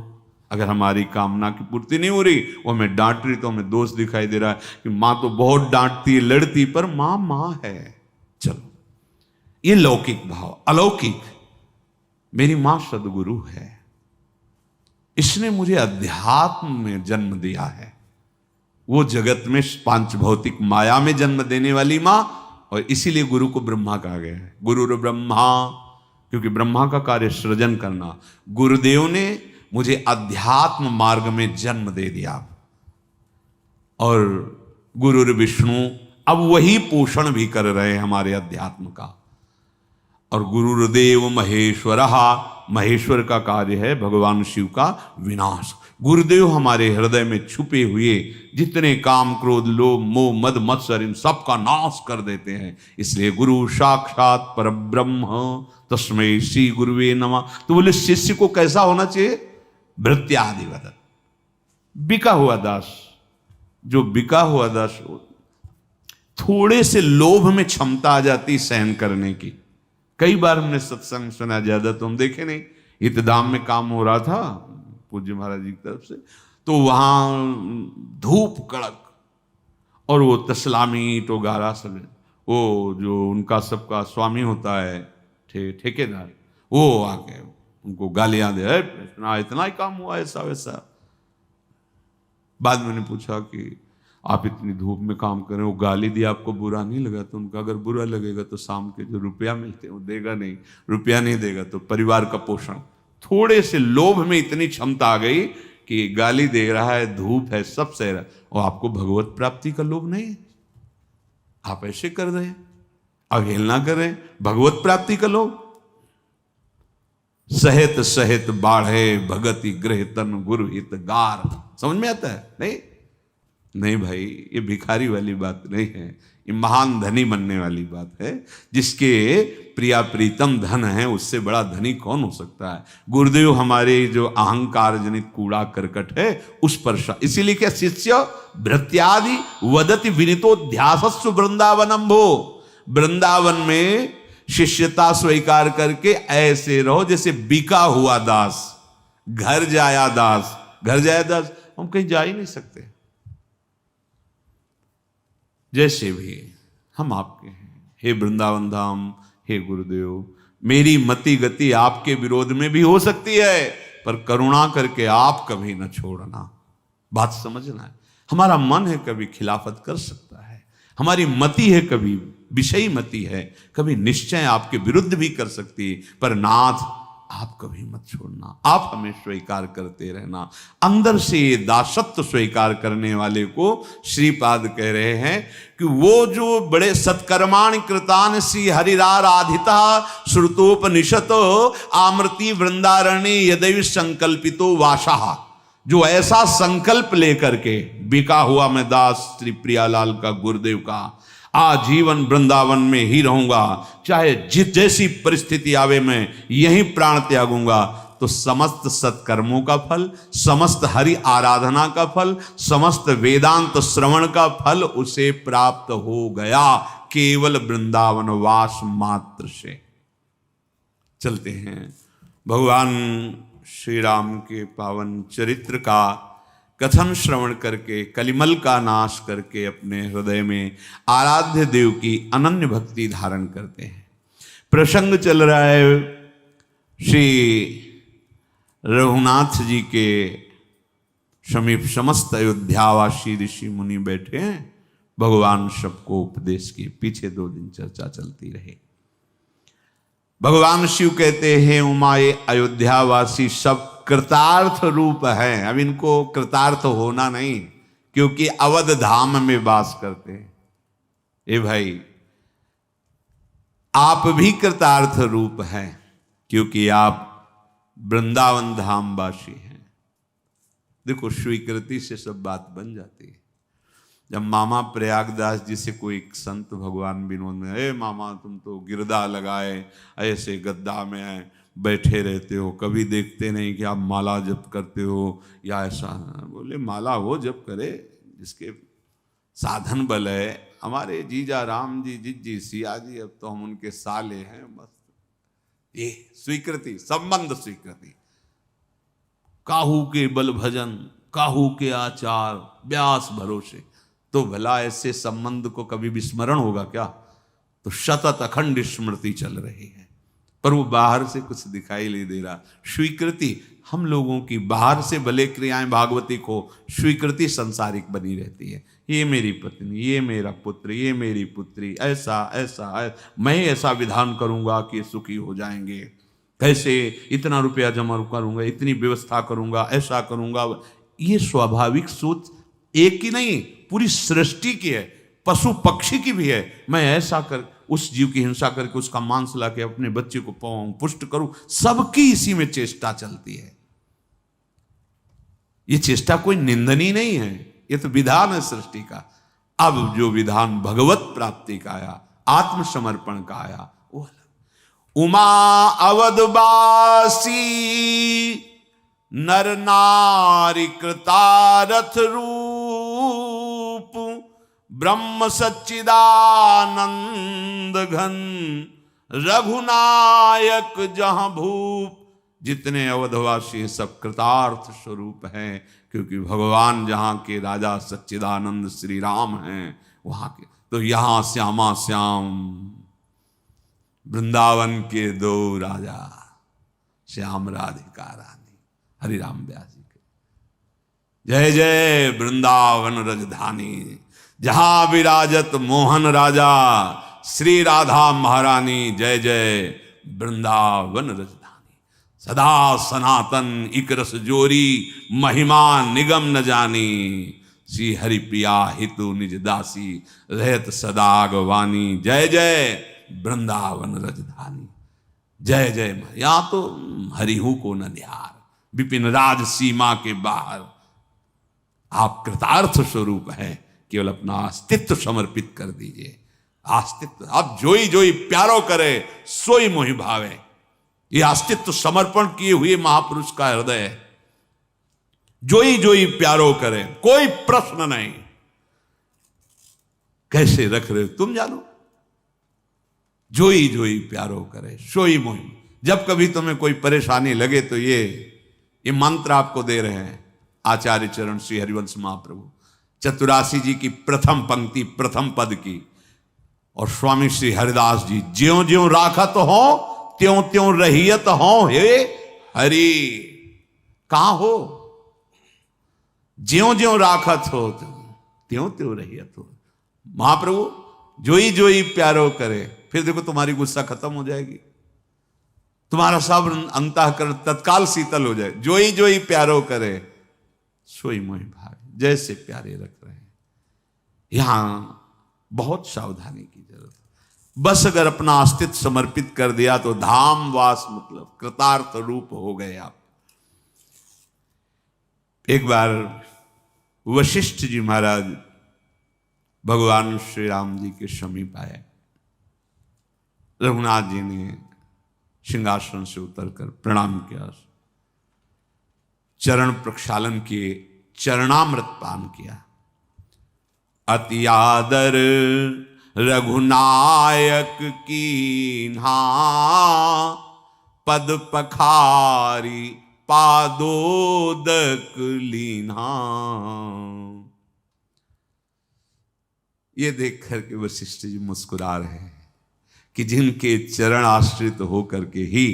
अगर हमारी कामना की पूर्ति नहीं हो रही, वो हमें डांट रही, तो हमें दोष दिखाई दे रहा है कि माँ तो बहुत डांटती है, लड़ती, पर माँ है। चलो ये लौकिक भाव। अलौकिक, मेरी मां सदगुरु है, इसने मुझे अध्यात्म में जन्म दिया है। वो जगत में पांच भौतिक माया में जन्म देने वाली मां, और इसीलिए गुरु को ब्रह्मा कहा गया है। गुरु ब्रह्मा, क्योंकि ब्रह्मा का कार्य सृजन करना। गुरुदेव ने मुझे अध्यात्म मार्ग में जन्म दे दिया, और गुरु विष्णु अब वही पोषण भी कर रहे हैं हमारे अध्यात्म का। और गुरुदेव महेश्वर, महेश्वर का कार्य है भगवान शिव का विनाश। गुरुदेव हमारे हृदय में छुपे हुए जितने काम क्रोध लोभ मोह मद मत्सर इन सब का नाश कर देते हैं। इसलिए गुरु साक्षात परब्रह्म तस्मै श्री गुरुवे नमः। तो बोले शिष्य को कैसा होना चाहिए? भृत्यादि वदत, बिका हुआ दास। जो बिका हुआ दास, थोड़े से लोभ में क्षमता आ जाती सहन करने की। कई बार हमने सत्संग सुना, ज्यादा तो हम देखे नहीं। इतदाम में काम हो रहा था पूज्य महाराज जी की तरफ से, तो वहां धूप कड़क, और वो तस्लामी टोगारा सब, वो जो उनका सबका स्वामी होता है ठेकेदार, वो आके उनको गालियां दे, इतना ही काम हुआ ऐसा वैसा। बाद में मैंने पूछा कि आप इतनी धूप में काम कर रहे हो, गाली दिया, आपको बुरा नहीं लगा? तो उनका अगर बुरा लगेगा तो शाम के जो रुपया मिलते हैं वो देगा नहीं, रुपया नहीं देगा तो परिवार का पोषण। थोड़े से लोभ में इतनी क्षमता आ गई कि गाली दे रहा है, धूप है, सब सह रहा है, और आपको भगवत प्राप्ति का लोभ नहीं है। आप ऐसे कर रहे हैं, अवहेलना कर रहे हैं भगवत प्राप्ति का लोभ। सहित सहित बाढ़े भगति गृह तन गुरु हित गार। समझ में आता है? नहीं भाई, ये भिखारी वाली बात नहीं है, ये महान धनी बनने वाली बात है। जिसके प्रिया प्रीतम धन है, उससे बड़ा धनी कौन हो सकता है? गुरुदेव हमारे जो अहंकार जनित कूड़ा करकट है उस पर इसीलिए क्या शिष्य भृत्यादि वदति विनितोध्यासस्व वृंदावनम भो। वृंदावन में शिष्यता स्वीकार करके ऐसे रहो जैसे बिका हुआ दास, घर जाया दास, घर जाए 10, हम कहीं जा ही नहीं सकते। जैसे भी हम आपके हैं, हे वृंदावन धाम, हे गुरुदेव, मेरी मति गति आपके विरोध में भी हो सकती है, पर करुणा करके आप कभी न छोड़ना। बात समझना है, हमारा मन है कभी खिलाफत कर सकता है, हमारी मति है कभी विषयी मति है, कभी निश्चय आपके विरुद्ध भी कर सकती है, पर नाथ आप कभी मत छोड़ना, आप हमें स्वीकार करते रहना। अंदर से ये दासत्व स्वीकार करने वाले को श्रीपाद कह रहे हैं कि वो जो बड़े सत्कर्माणि कृतान श्री हरिराराधिता श्रुतोपनिषतो आमृति वृंदारण्य यदैव संकल्पितो वाशाह, जो ऐसा संकल्प लेकर के बिका हुआ मैं दास श्री प्रियालाल का, गुरुदेव का, आजीवन वृंदावन में ही रहूंगा, चाहे जिस जैसी परिस्थिति आवे मैं यहीं प्राण त्यागूंगा, तो समस्त सत्कर्मों का फल, समस्त हरि आराधना का फल, समस्त वेदांत श्रवण का फल उसे प्राप्त हो गया केवल वृंदावन वास मात्र से। चलते हैं भगवान श्री राम के पावन चरित्र का कथन श्रवण करके, कलिमल का नाश करके अपने हृदय में आराध्य देव की अनन्य भक्ति धारण करते हैं। प्रसंग चल रहा है, श्री रघुनाथ जी के समीप समस्त अयोध्यावासी ऋषि मुनि बैठे हैं, भगवान सबको उपदेश किए। पीछे 2 दिन चर्चा चलती रही। भगवान शिव कहते हैं, उमाए अयोध्यावासी सब कृतार्थ रूप हैं। अब इनको कृतार्थ होना नहीं, क्योंकि अवध धाम में वास करते हैं। ए भाई, आप भी कृतार्थ रूप हैं, क्योंकि आप वृंदावन धाम वासी हैं। देखो, स्वीकृति से सब बात बन जाती है। जब मामा प्रयागदास जी से कोई संत भगवान विनोद में, ए मामा तुम तो गिरदा लगाए ऐसे गद्दा में बैठे रहते हो, कभी देखते नहीं कि आप माला जप करते हो या ऐसा। बोले माला वो जप करे जिसके साधन बल है। हमारे जीजा राम जी, जिज्जी सिया जी, अब तो हम उनके साले हैं। बस ये स्वीकृति, संबंध स्वीकृति, काहू के बल भजन, काहू के आचार, व्यास भरोसे। तो भला ऐसे संबंध को कभी विस्मरण होगा क्या? तो सतत अखंड स्मृति चल रही है, पर वो बाहर से कुछ दिखाई नहीं दे रहा। स्वीकृति हम लोगों की बाहर से भले क्रियाएं भागवती को, स्वीकृति संसारिक बनी रहती है। ये मेरी पत्नी, ये मेरा पुत्र, ये मेरी पुत्री, ऐसा ऐसा, मैं ऐसा विधान करूंगा कि सुखी हो जाएंगे, कैसे इतना रुपया जमा करूंगा, इतनी व्यवस्था करूंगा, ऐसा करूंगा। ये स्वाभाविक सोच एक ही नहीं, पूरी सृष्टि की है, पशु पक्षी की भी है। मैं ऐसा कर उस जीव की हिंसा करके उसका मांस लाके अपने बच्चे को पाऊं, पुष्ट करूं, सबकी इसी में चेष्टा चलती है। ये चेष्टा कोई निंदनीय नहीं है, ये तो विधान है सृष्टि का। अब जो विधान भगवत प्राप्ति का आया, आत्मसमर्पण का आया, वो अलग। उमा अवधवासी नर नारी कृतारथ रूप, ब्रह्म सच्चिदानंद घन रघुनायक जहां भूप। जितने अवधवासी सब कृतार्थ स्वरूप हैं, क्योंकि भगवान जहां के राजा सच्चिदानंद श्री राम हैं वहां के। तो यहां श्यामा श्याम, वृंदावन के 2 राजा, श्याम राधिका रानी, हरि राम व्यास जी के। जय जय वृंदावन रजधानी, जहां विराजत मोहन राजा श्री राधा महारानी। जय जय वृंदावन रजधानी। सदा सनातन इक रस जोरी, महिमा निगम न जानी। श्री हरि प्रिया हितु निज दासी, रहत सदा अगवानी। जय जय वृंदावन रजधानी। जय जय। यहां तो हरिहु को न ध्यार, विपिन राज सीमा के बाहर। आप कृतार्थ स्वरूप हैं, केवल अपना अस्तित्व समर्पित कर दीजिए। अस्तित्व अब जोई जोई प्यारो करे, सोई मोहि भावे। ये अस्तित्व समर्पण किए हुए महापुरुष का हृदय है। जोई जोई प्यारो करे, कोई प्रश्न नहीं। कैसे रख रहे हो तुम जानो। जोई जोई प्यारो करे, सोई मोहि। जब कभी तुम्हें कोई परेशानी लगे तो ये मंत्र आपको दे रहे हैं। आचार्य चरण श्री हरिवंश महाप्रभु चतुरासी जी की प्रथम पंक्ति प्रथम पद की, और स्वामी श्री हरिदास जी ज्यों ज्यों राखत हो त्यों त्यों रहियत हो हे हरि। कहां हो? ज्यों ज्यों राखत हो त्यों त्यों रहियत हो। महाप्रभु जोई जोई प्यारो करे, फिर देखो तुम्हारी गुस्सा खत्म हो जाएगी, तुम्हारा सब अंतःकरण तत्काल शीतल हो जाए। जोई जोई प्यारो करे सोई मोहि भाई, जैसे प्यारे रख रहे हैं। यहां बहुत सावधानी की जरूरत है। बस अगर अपना अस्तित्व समर्पित कर दिया तो धाम वास मतलब कृतार्थ रूप हो गए आप। एक बार वशिष्ठ जी महाराज भगवान श्री राम जी के समीप आए। रघुनाथ जी ने सिंहासन से उतरकर प्रणाम किया, चरण प्रक्षालन किए, चरणामृत पान किया। अति आदर रघुनायक कीन्हा, पद पखारी पादोदक लीन्हा। ये देख करके वशिष्ठ जी मुस्कुरा रहे हैं कि जिनके चरण आश्रित होकर के ही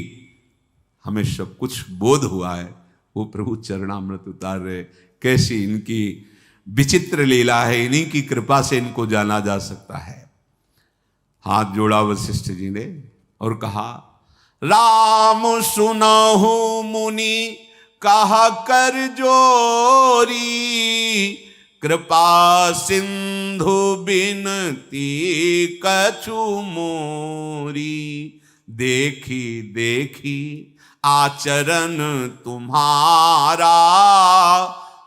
हमें सब कुछ बोध हुआ है, वो प्रभु चरणामृत उतार रहे। कैसी इनकी विचित्र लीला है, इन्हीं की कृपा से इनको जाना जा सकता है। हाथ जोड़ा वशिष्ठ जी ने और कहा, राम सुनहु मुनि कहा कर जोरी, कृपा सिंधु बिनती कछु मोरी। देखी देखी आचरण तुम्हारा,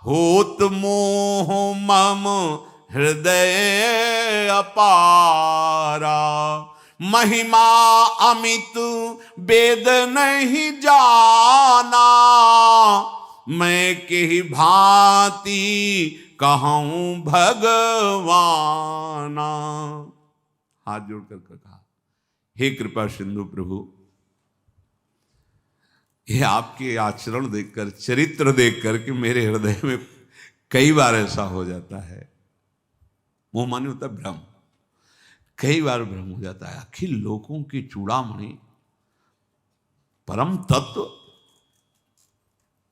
होत मोह मम हृदय अपारा। महिमा अमित वेद नहीं जाना, मैं के भांति कहूं भगवाना। हाथ जोड़कर कहा, हे कृपा सिंधु प्रभु, ये आपके आचरण देखकर, चरित्र देखकर के मेरे हृदय में कई बार ऐसा हो जाता है। मोह माने होता है भ्रम, कई बार भ्रम हो जाता है। अखिल लोकों की चूड़ामणि परम तत्व,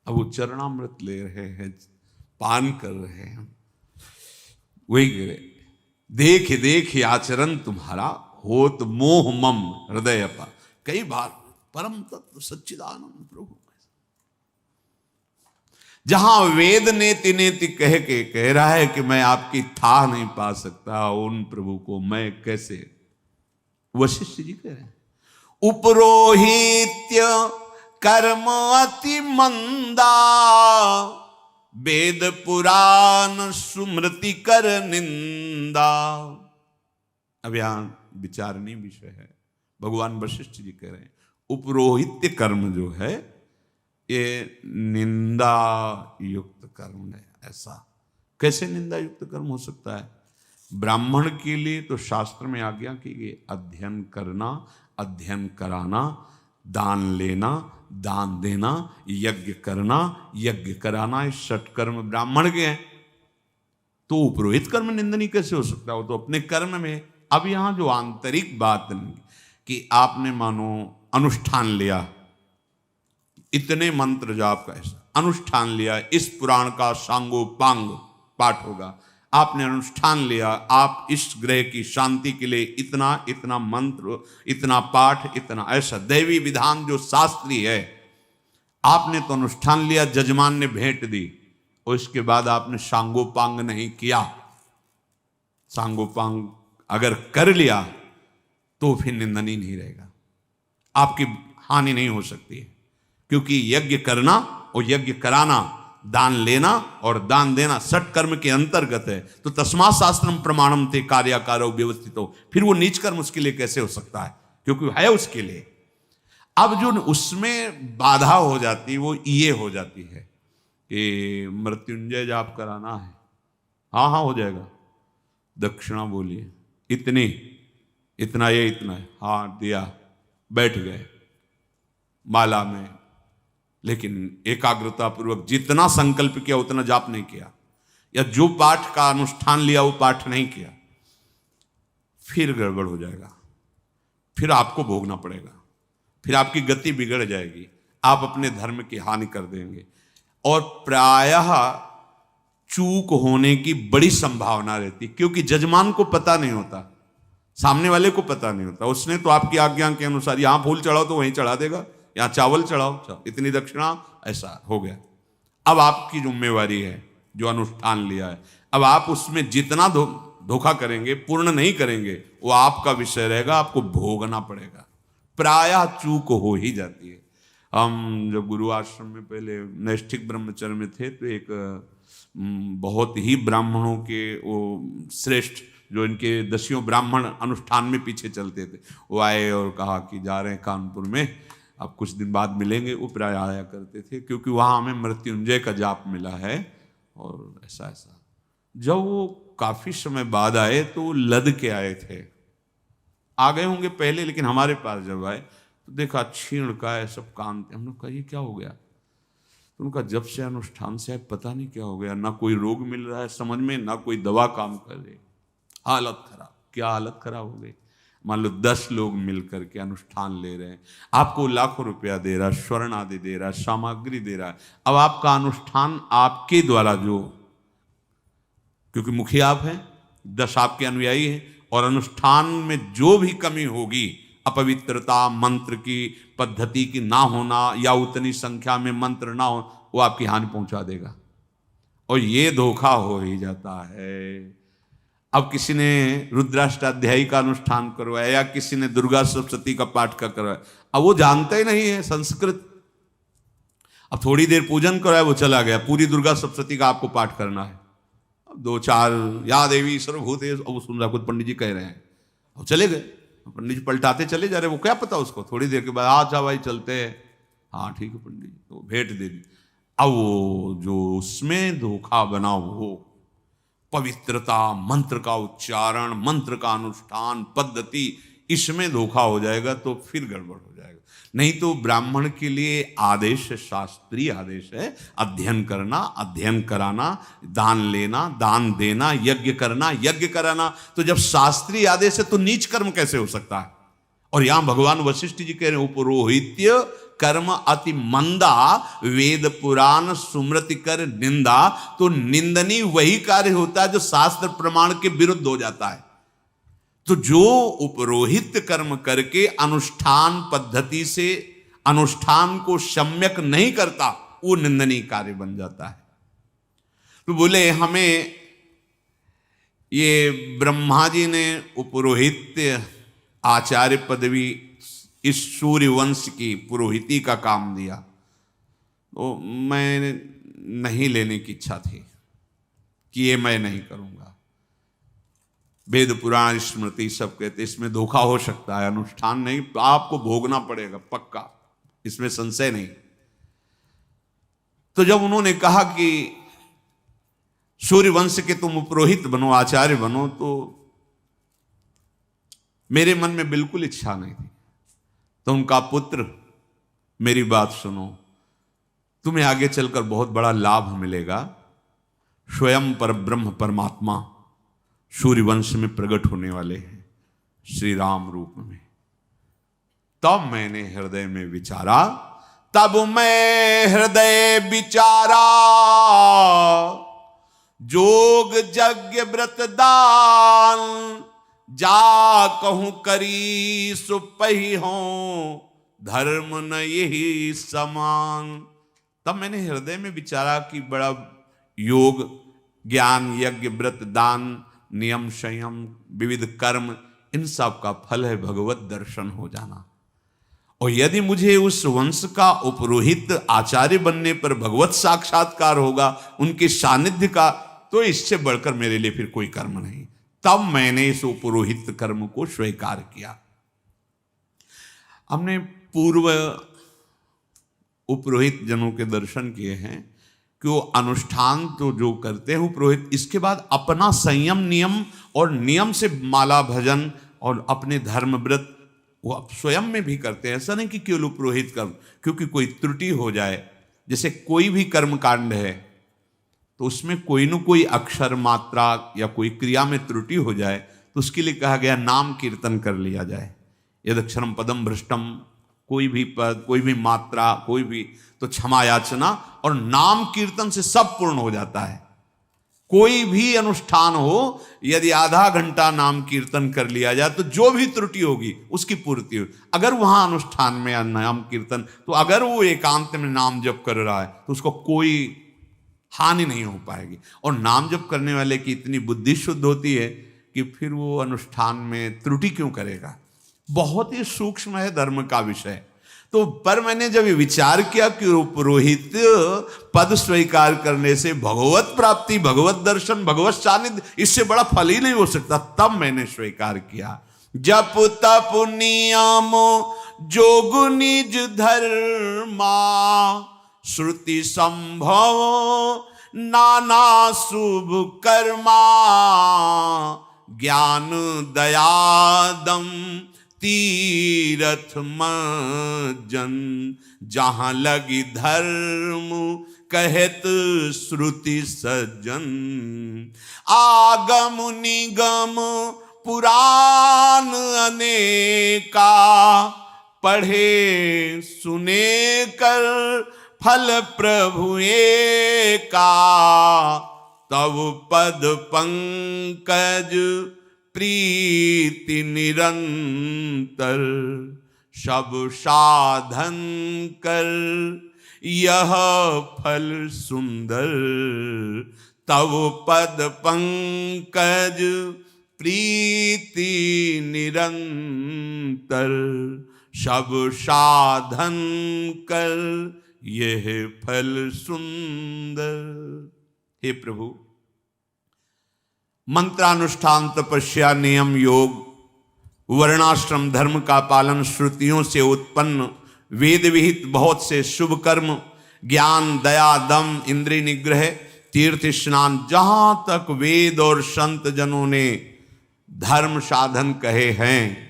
अब वो चरणामृत ले रहे हैं, पान कर रहे हैं। वही कह रहे, देख देख आचरण तुम्हारा, होत मोह मम हृदय अपा। कई बार परम तत्व सच्चिदानंद प्रभु, जहां वेद नेति नेति कह के कह रहा है कि मैं आपकी था नहीं पा सकता, उन प्रभु को मैं कैसे। वशिष्ठ जी कह रहे हैं, उपरोहित्य कर्म अति मंदा, वेद पुराण सुमृति कर निंदा। अब यहां विचारणीय विषय है। भगवान वशिष्ठ जी कह रहे हैं, उपरोहित्य कर्म जो है ये निंदा युक्त कर्म है। ऐसा कैसे निंदा युक्त कर्म हो सकता है? ब्राह्मण के लिए तो शास्त्र में आज्ञा की गई, अध्ययन करना, अध्ययन कराना, दान लेना, दान देना, यज्ञ करना, यज्ञ कराना, ये षटकर्म ब्राह्मण के हैं। तो उपरोहित कर्म निंदनीय कैसे हो सकता है? वो तो अपने कर्म में। अब यहां जो आंतरिक बात कि आपने मानो अनुष्ठान लिया, इतने मंत्र जाप का ऐसा अनुष्ठान लिया, इस पुराण का सांगोपांग पाठ होगा, आपने अनुष्ठान लिया, आप इस ग्रह की शांति के लिए इतना इतना मंत्र, इतना पाठ, इतना ऐसा दैवी विधान जो शास्त्रीय है, आपने तो अनुष्ठान लिया, जजमान ने भेंट दी, और इसके बाद आपने सांगोपांग नहीं किया। सांगोपांग अगर कर लिया तो फिर निंदनीय नहीं रहेगा, आपकी हानि नहीं हो सकती है। क्योंकि यज्ञ करना और यज्ञ कराना, दान लेना और दान देना सठ कर्म के अंतर्गत है। तो तस्मात् शास्त्रम प्रमाणम ते कार्याकारो व्यवस्थितो, फिर वो नीच कर्म उसके लिए कैसे हो सकता है? क्योंकि है उसके लिए। अब जो उसमें बाधा हो जाती है वो ये हो जाती है कि मृत्युंजय जाप कराना है, हाँ हाँ हो जाएगा, दक्षिणा बोलिए इतनी, इतना ये इतना है, हाँ दिया, बैठ गए, माला में लेकिन एकाग्रता पूर्वक जितना संकल्प किया उतना जाप नहीं किया, या जो पाठ का अनुष्ठान लिया वो पाठ नहीं किया, फिर गड़बड़ हो जाएगा, फिर आपको भोगना पड़ेगा, फिर आपकी गति बिगड़ जाएगी, आप अपने धर्म की हानि कर देंगे। और प्रायः चूक होने की बड़ी संभावना रहती, क्योंकि जजमान को पता नहीं होता, सामने वाले को पता नहीं होता। उसने तो आपकी आज्ञा के अनुसार यहां फूल चढ़ाओ तो वहीं चढ़ा देगा, यहाँ चावल चढ़ाओ, इतनी दक्षिणा, ऐसा हो गया। अब आपकी जिम्मेवारी है जो अनुष्ठान लिया है, अब आप उसमें जितना धोखा करेंगे, पूर्ण नहीं करेंगे, वो आपका विषय रहेगा, आपको भोगना पड़ेगा। प्रायः चूक हो ही जाती है। हम जब गुरु आश्रम में पहले नैष्ठिक ब्रह्मचर्य में थे तो एक बहुत ही ब्राह्मणों के वो श्रेष्ठ, जो इनके 10 ब्राह्मण अनुष्ठान में पीछे चलते थे, वो आए और कहा कि जा रहे हैं कानपुर में, अब कुछ दिन बाद मिलेंगे। वो प्राय आया करते थे क्योंकि वहाँ हमें मृत्युंजय का जाप मिला है और ऐसा ऐसा। जब वो काफ़ी समय बाद आए तो वो लद के आए थे, आ गए होंगे पहले, लेकिन हमारे पास जब आए तो देखा छीण का है, सब कान थे। हमने कहा ये क्या हो गया? तो उनका जब से अनुष्ठान से पता नहीं क्या हो गया, ना कोई रोग मिल रहा है समझ में, ना कोई दवा काम कर रही, हालत खराब। क्या हालत खराब हो गई? मान लो 10 लोग मिलकर के अनुष्ठान ले रहे हैं, आपको लाखों रुपया दे रहा है, स्वर्ण आदि दे रहा है, सामग्री दे रहा है। अब आपका अनुष्ठान आपके द्वारा जो, क्योंकि मुखिया आप हैं, 10 आपके अनुयायी हैं, और अनुष्ठान में जो भी कमी होगी, अपवित्रता, मंत्र की पद्धति की ना होना, या उतनी संख्या में मंत्र ना हो, वो आपकी हानि पहुंचा देगा। और ये धोखा हो ही जाता है। अब किसी ने रुद्राष्टाध्यायी का अनुष्ठान करवाया, या किसी ने दुर्गा सप्तशती का पाठ का करवाया, अब वो जानता ही नहीं है संस्कृत। अब थोड़ी देर पूजन कराया, वो चला गया, पूरी दुर्गा सप्तशती का आपको पाठ करना है। अब 2-4 या देवी सर्वभूतेषु, अब सुन रहा, खुद पंडित जी कह रहे हैं, अब चले गए। पंडित जी पलटाते चले जा रहे, वो क्या पता उसको, थोड़ी देर के बाद अच्छा भाई चलते हैं, हाँ ठीक है पंडित जी, तो भेंट दे दी। अब वो जो उसमें धोखा बना, वो पवित्रता, मंत्र का उच्चारण, मंत्र का अनुष्ठान पद्धति, इसमें धोखा हो जाएगा तो फिर गड़बड़ हो जाएगा। नहीं तो ब्राह्मण के लिए आदेश, शास्त्रीय आदेश है, अध्ययन करना, अध्ययन कराना, दान लेना, दान देना, यज्ञ करना, यज्ञ कराना। तो जब शास्त्रीय आदेश है तो नीच कर्म कैसे हो सकता है? और यहां भगवान वशिष्ठ जी कह रहे हैं, उपरोहित्य कर्म अति मंदा, वेद पुराण सुमृति कर निंदा। तो निंदनीय वही कार्य होता है जो शास्त्र प्रमाण के विरुद्ध हो जाता है। तो जो उपरोहित कर्म करके अनुष्ठान पद्धति से अनुष्ठान को सम्यक नहीं करता, वो निंदनीय कार्य बन जाता है। तो बोले हमें ये ब्रह्मा जी ने उपरोहित आचार्य पदवी, इस सूर्य वंश की पुरोहिती का काम दिया, तो मैं नहीं लेने की इच्छा थी कि ये मैं नहीं करूंगा। वेद पुराण स्मृति सब कहते इसमें धोखा हो सकता है, अनुष्ठान नहीं, आपको भोगना पड़ेगा पक्का, इसमें संशय नहीं। तो जब उन्होंने कहा कि सूर्य वंश के तुम पुरोहित बनो, आचार्य बनो, तो मेरे मन में बिल्कुल इच्छा नहीं थी। तो उनका पुत्र, मेरी बात सुनो, तुम्हें आगे चलकर बहुत बड़ा लाभ मिलेगा। स्वयं पर ब्रह्म परमात्मा सूर्य वंश में प्रकट होने वाले हैं श्री राम रूप में। तब मैंने हृदय में विचारा, तब मैं हृदय विचारा, जोग यज्ञ व्रत दान, जा कहूं करी सुपही हो, धर्म न यही समान। तब मैंने हृदय में विचारा कि बड़ा योग, ज्ञान, यज्ञ, व्रत, दान, नियम, संयम, विविध कर्म, इन सब का फल है भगवत दर्शन हो जाना। और यदि मुझे उस वंश का उपरोहित आचार्य बनने पर भगवत साक्षात्कार होगा, उनके सानिध्य का, तो इससे बढ़कर मेरे लिए फिर कोई कर्म नहीं। तब मैंने इस उपरोहित कर्म को स्वीकार किया। हमने पूर्व उपरोहित जनों के दर्शन किए हैं कि वो अनुष्ठान तो जो करते हैं उपरोहित, इसके बाद अपना संयम, नियम और नियम से माला भजन और अपने धर्म व्रत वो स्वयं में भी करते हैं। ऐसा नहीं कि केवल उपरोहित कर, क्योंकि कोई त्रुटि हो जाए जैसे कोई भी कर्म कांड है तो उसमें कोई न कोई अक्षर मात्रा या कोई क्रिया में त्रुटि हो जाए तो उसके लिए कहा गया नाम कीर्तन कर लिया जाए। यदक्षरम पदम भ्रष्टम, कोई भी पद, कोई भी मात्रा, कोई भी, तो क्षमा याचना और नाम कीर्तन से सब पूर्ण हो जाता है। कोई भी अनुष्ठान हो, यदि आधा घंटा नाम कीर्तन कर लिया जाए तो जो भी त्रुटि होगी उसकी पूर्ति हो। अगर वहां अनुष्ठान में नाम कीर्तन, तो अगर वो एकांत में नाम जप कर रहा है तो उसको कोई हानि नहीं हो पाएगी। और नाम जप करने वाले की इतनी बुद्धि शुद्ध होती है कि फिर वो अनुष्ठान में त्रुटि क्यों करेगा। बहुत ही सूक्ष्म है धर्म का विषय। तो पर मैंने जब ये विचार किया कि पुरोहित पद स्वीकार करने से भगवत प्राप्ति, भगवत दर्शन, भगवत सानिध्य, इससे बड़ा फल ही नहीं हो सकता, तब मैंने स्वीकार किया। जप तप नियम जोग निज धर्मा, श्रुति संभव नाना शुभ कर्मा, ज्ञान दयादम तीरथ मज्जन, जहां लगी धर्म कहत श्रुति सज्जन। आगम निगम पुराण अनेका, पढ़े सुने कर फल प्रभु एका। तब पद पंकज प्रीति निरंतर, सब साधन कर यह फल सुंदर। तब पद पंकज प्रीति निरंतर, सब साधन कर यह फल सुंदर। हे प्रभु, मंत्रानुष्ठान, तपस्या, नियम, योग, वर्णाश्रम धर्म का पालन, श्रुतियों से उत्पन्न वेद विहित बहुत से शुभ कर्म, ज्ञान, दया, दम, इंद्रिय निग्रह, तीर्थ स्नान, जहां तक वेद और संत जनों ने धर्म साधन कहे हैं,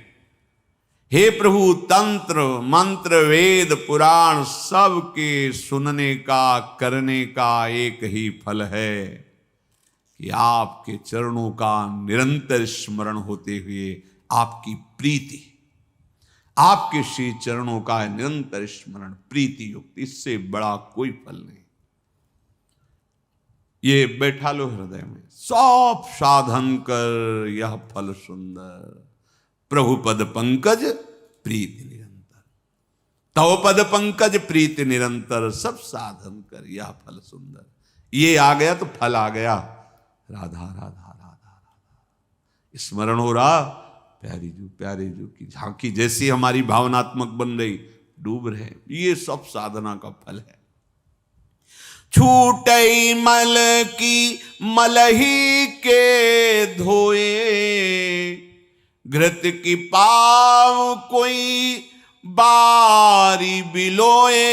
हे प्रभु, तंत्र मंत्र वेद पुराण सब के सुनने का, करने का एक ही फल है कि आपके चरणों का निरंतर स्मरण होते हुए आपकी प्रीति, आपके श्री चरणों का निरंतर स्मरण प्रीति युक्त, इससे बड़ा कोई फल नहीं। ये बैठा लो हृदय में, सब साधन कर यह फल सुंदर। प्रभु पद पंकज प्रीति निरंतर, तव पद पंकज प्रीति निरंतर, सब साधन कर यह फल सुंदर। ये आ गया तो फल आ गया। राधा राधा राधा राधा स्मरण हो रहा, प्यारे जू की झांकी जैसी हमारी भावनात्मक बन रही, डूब रहे, ये सब साधना का फल है। छूटई मल की मलही के धोए, घृत की पाव कोई बारी बिलोए।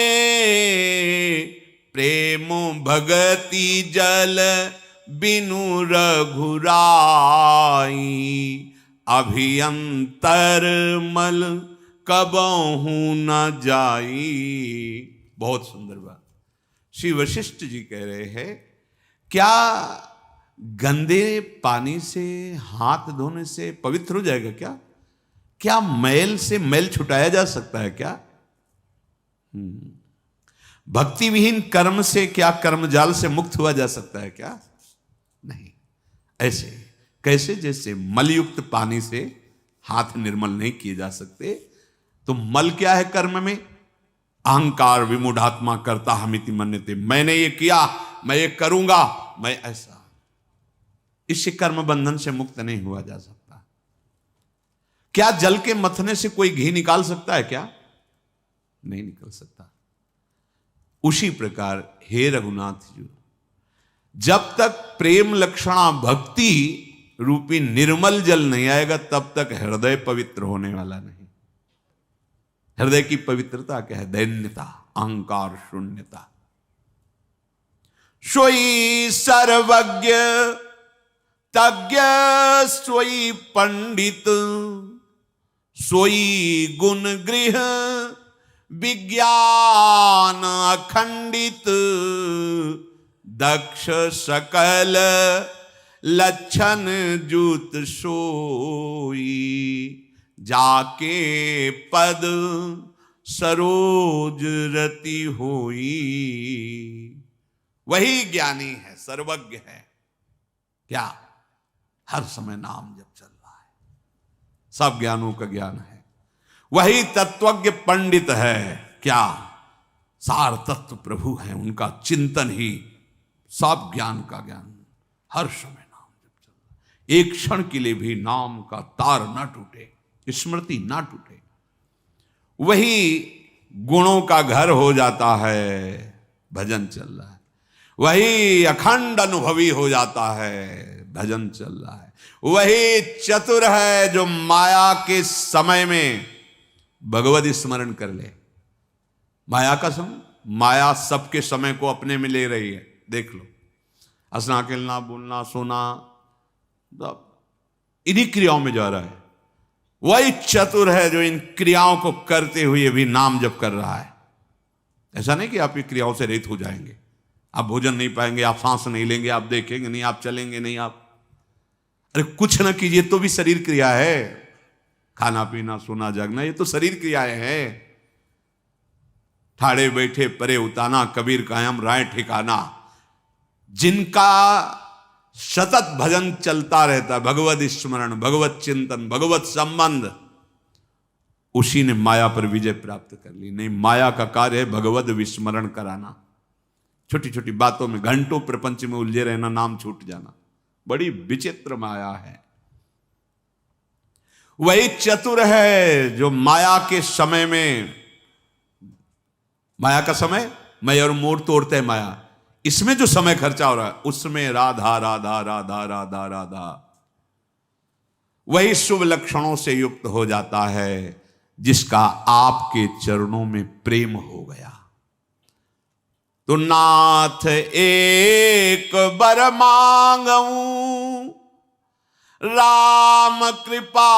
प्रेम भगति जल बिनु रघुराई, अभियंतर मल कबहू न जाई। बहुत सुंदर बात श्री वशिष्ठ जी कह रहे हैं, क्या गंदे पानी से हाथ धोने से पवित्र हो जाएगा क्या? क्या मैल से मैल छुटाया जा सकता है क्या? भक्ति विहीन कर्म से क्या कर्मजाल से मुक्त हुआ जा सकता है क्या? नहीं। ऐसे कैसे जैसे मलयुक्त पानी से हाथ निर्मल नहीं किए जा सकते, तो मल क्या है कर्म में? अहंकार, विमूढ़ात्मा, करता हमिति मन्यते, मैंने ये किया, मैं ये करूंगा, मैं ऐसा। इससे कर्म बंधन से मुक्त नहीं हुआ जा सकता। क्या जल के मथने से कोई घी निकाल सकता है क्या? नहीं निकल सकता। उसी प्रकार हे रघुनाथ जी, जब तक प्रेम लक्षणा भक्ति रूपी निर्मल जल नहीं आएगा, तब तक हृदय पवित्र होने वाला नहीं। हृदय की पवित्रता क्या है? दैन्यता, अहंकार शून्यता। सोई सर्वज्ञ तज्ञ, सोई पंडित, सोई गुण गृह विज्ञान अखंडित दक्ष सकल लक्षण जूत सोई जाके पद सरोज रति होई। वही ज्ञानी है, सर्वज्ञ है। क्या? हर समय नाम जप चल रहा है, सब ज्ञानों का ज्ञान है। वही तत्वज्ञ पंडित है। क्या? सार तत्व प्रभु है, उनका चिंतन ही सब ज्ञान का ज्ञान। हर समय नाम जप चल रहा है, एक क्षण के लिए भी नाम का तार ना टूटे, स्मृति ना टूटे। वही गुणों का घर हो जाता है, भजन चल रहा है। वही अखंड अनुभवी हो जाता है, भजन चल रहा है। वही चतुर है जो माया के समय में भगवत स्मरण कर ले। माया का समय, माया सबके समय को अपने में ले रही है। देख लो, हंसना खेलना बोलना सोना इन्हीं क्रियाओं में जा रहा है। वही चतुर है जो इन क्रियाओं को करते हुए भी नाम जप कर रहा है। ऐसा नहीं कि आप ये क्रियाओं से रहित हो जाएंगे, आप भोजन नहीं पाएंगे, आप सांस नहीं लेंगे, आप देखेंगे नहीं, आप चलेंगे नहीं, आप अरे कुछ ना कीजिए तो भी शरीर क्रिया है। खाना पीना सोना जागना ये तो शरीर क्रियाएं हैं। ठाड़े बैठे परे उताना, कबीर कायम राय ठिकाना। जिनका सतत भजन चलता रहता, भगवत स्मरण, भगवत चिंतन, भगवत संबंध, उसी ने माया पर विजय प्राप्त कर ली। नहीं, माया का कार्य है भगवत विस्मरण कराना। छोटी छोटी बातों में घंटों प्रपंच में उलझे रहना, नाम छूट जाना, बड़ी विचित्र माया है। वही चतुर है जो माया के समय में, माया का समय मैं और मोर तोड़ते हैं माया, इसमें जो समय खर्चा हो रहा है उसमें राधा राधा राधा राधा राधा। वही शुभ लक्षणों से युक्त हो जाता है जिसका आपके चरणों में प्रेम हो गया। तो नाथ एक बर मांगऊं, राम कृपा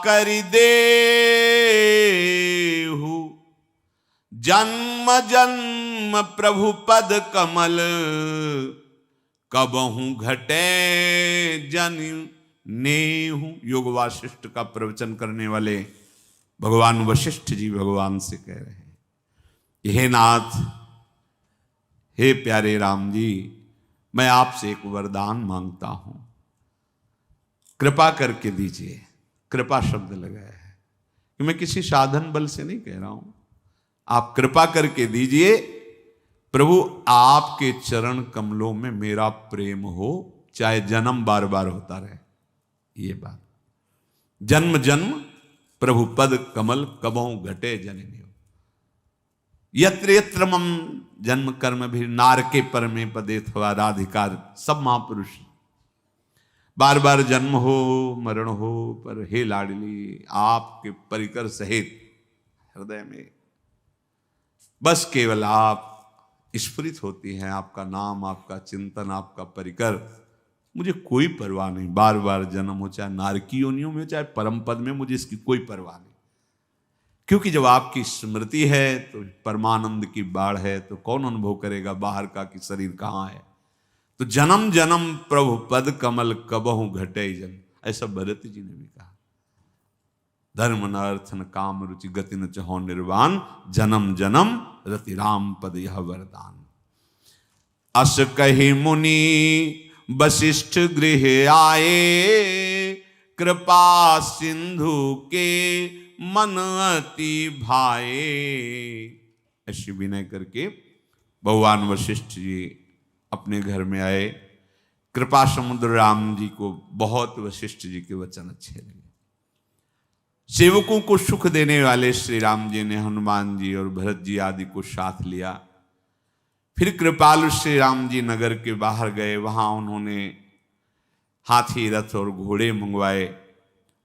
करि देहु। जन्म जन्म प्रभु पद कमल, कबहू घटे जन नेहु। योग वासिष्ठ का प्रवचन करने वाले भगवान वशिष्ठ जी भगवान से कह रहे हैं, हे नाथ, हे प्यारे राम जी, मैं आपसे एक वरदान मांगता हूं, कृपा करके दीजिए। कृपा शब्द लगाया है कि मैं किसी साधन बल से नहीं कह रहा हूं, आप कृपा करके दीजिए। प्रभु आपके चरण कमलों में मेरा प्रेम हो, चाहे जन्म बार बार होता रहे। ये बात, जन्म जन्म प्रभु पद कमल, कबहू घटे जननी। यत्र यत्र मम जन्म कर्म भी नारके परमे पदे थवा राधिकार। सब महापुरुष बार बार जन्म हो मरण हो, पर हे लाडली आपके परिकर सहित हृदय में बस केवल आप स्फुरित होती हैं, आपका नाम, आपका चिंतन, आपका परिकर। मुझे कोई परवाह नहीं, बार बार जन्म हो, चाहे नारकी योनियों में चाहे परम पद में, मुझे इसकी कोई परवाह नहीं। क्योंकि जब आपकी स्मृति है तो परमानंद की बाढ़ है, तो कौन अनुभव करेगा बाहर का कि शरीर कहाँ है। तो जन्म जन्म प्रभु पद कमल, कबहू घटे जन। ऐसा भरत जी ने भी कहा, धर्म न अर्थ न काम रुचि गति न चहो निर्वाण, जन्म जन्म रति राम पद यह वरदान। अस कही मुनि वशिष्ठ गृह आए, कृपा सिंधु के मन अति भाए। ऐसी विनय करके भगवान वशिष्ठ जी अपने घर में आए। कृपा समुद्र राम जी को बहुत वशिष्ठ जी के वचन अच्छे लगे। सेवकों को सुख देने वाले श्री राम जी ने हनुमान जी और भरत जी आदि को साथ लिया। फिर कृपालु श्री राम जी नगर के बाहर गए, वहां उन्होंने हाथी रथ और घोड़े मंगवाए।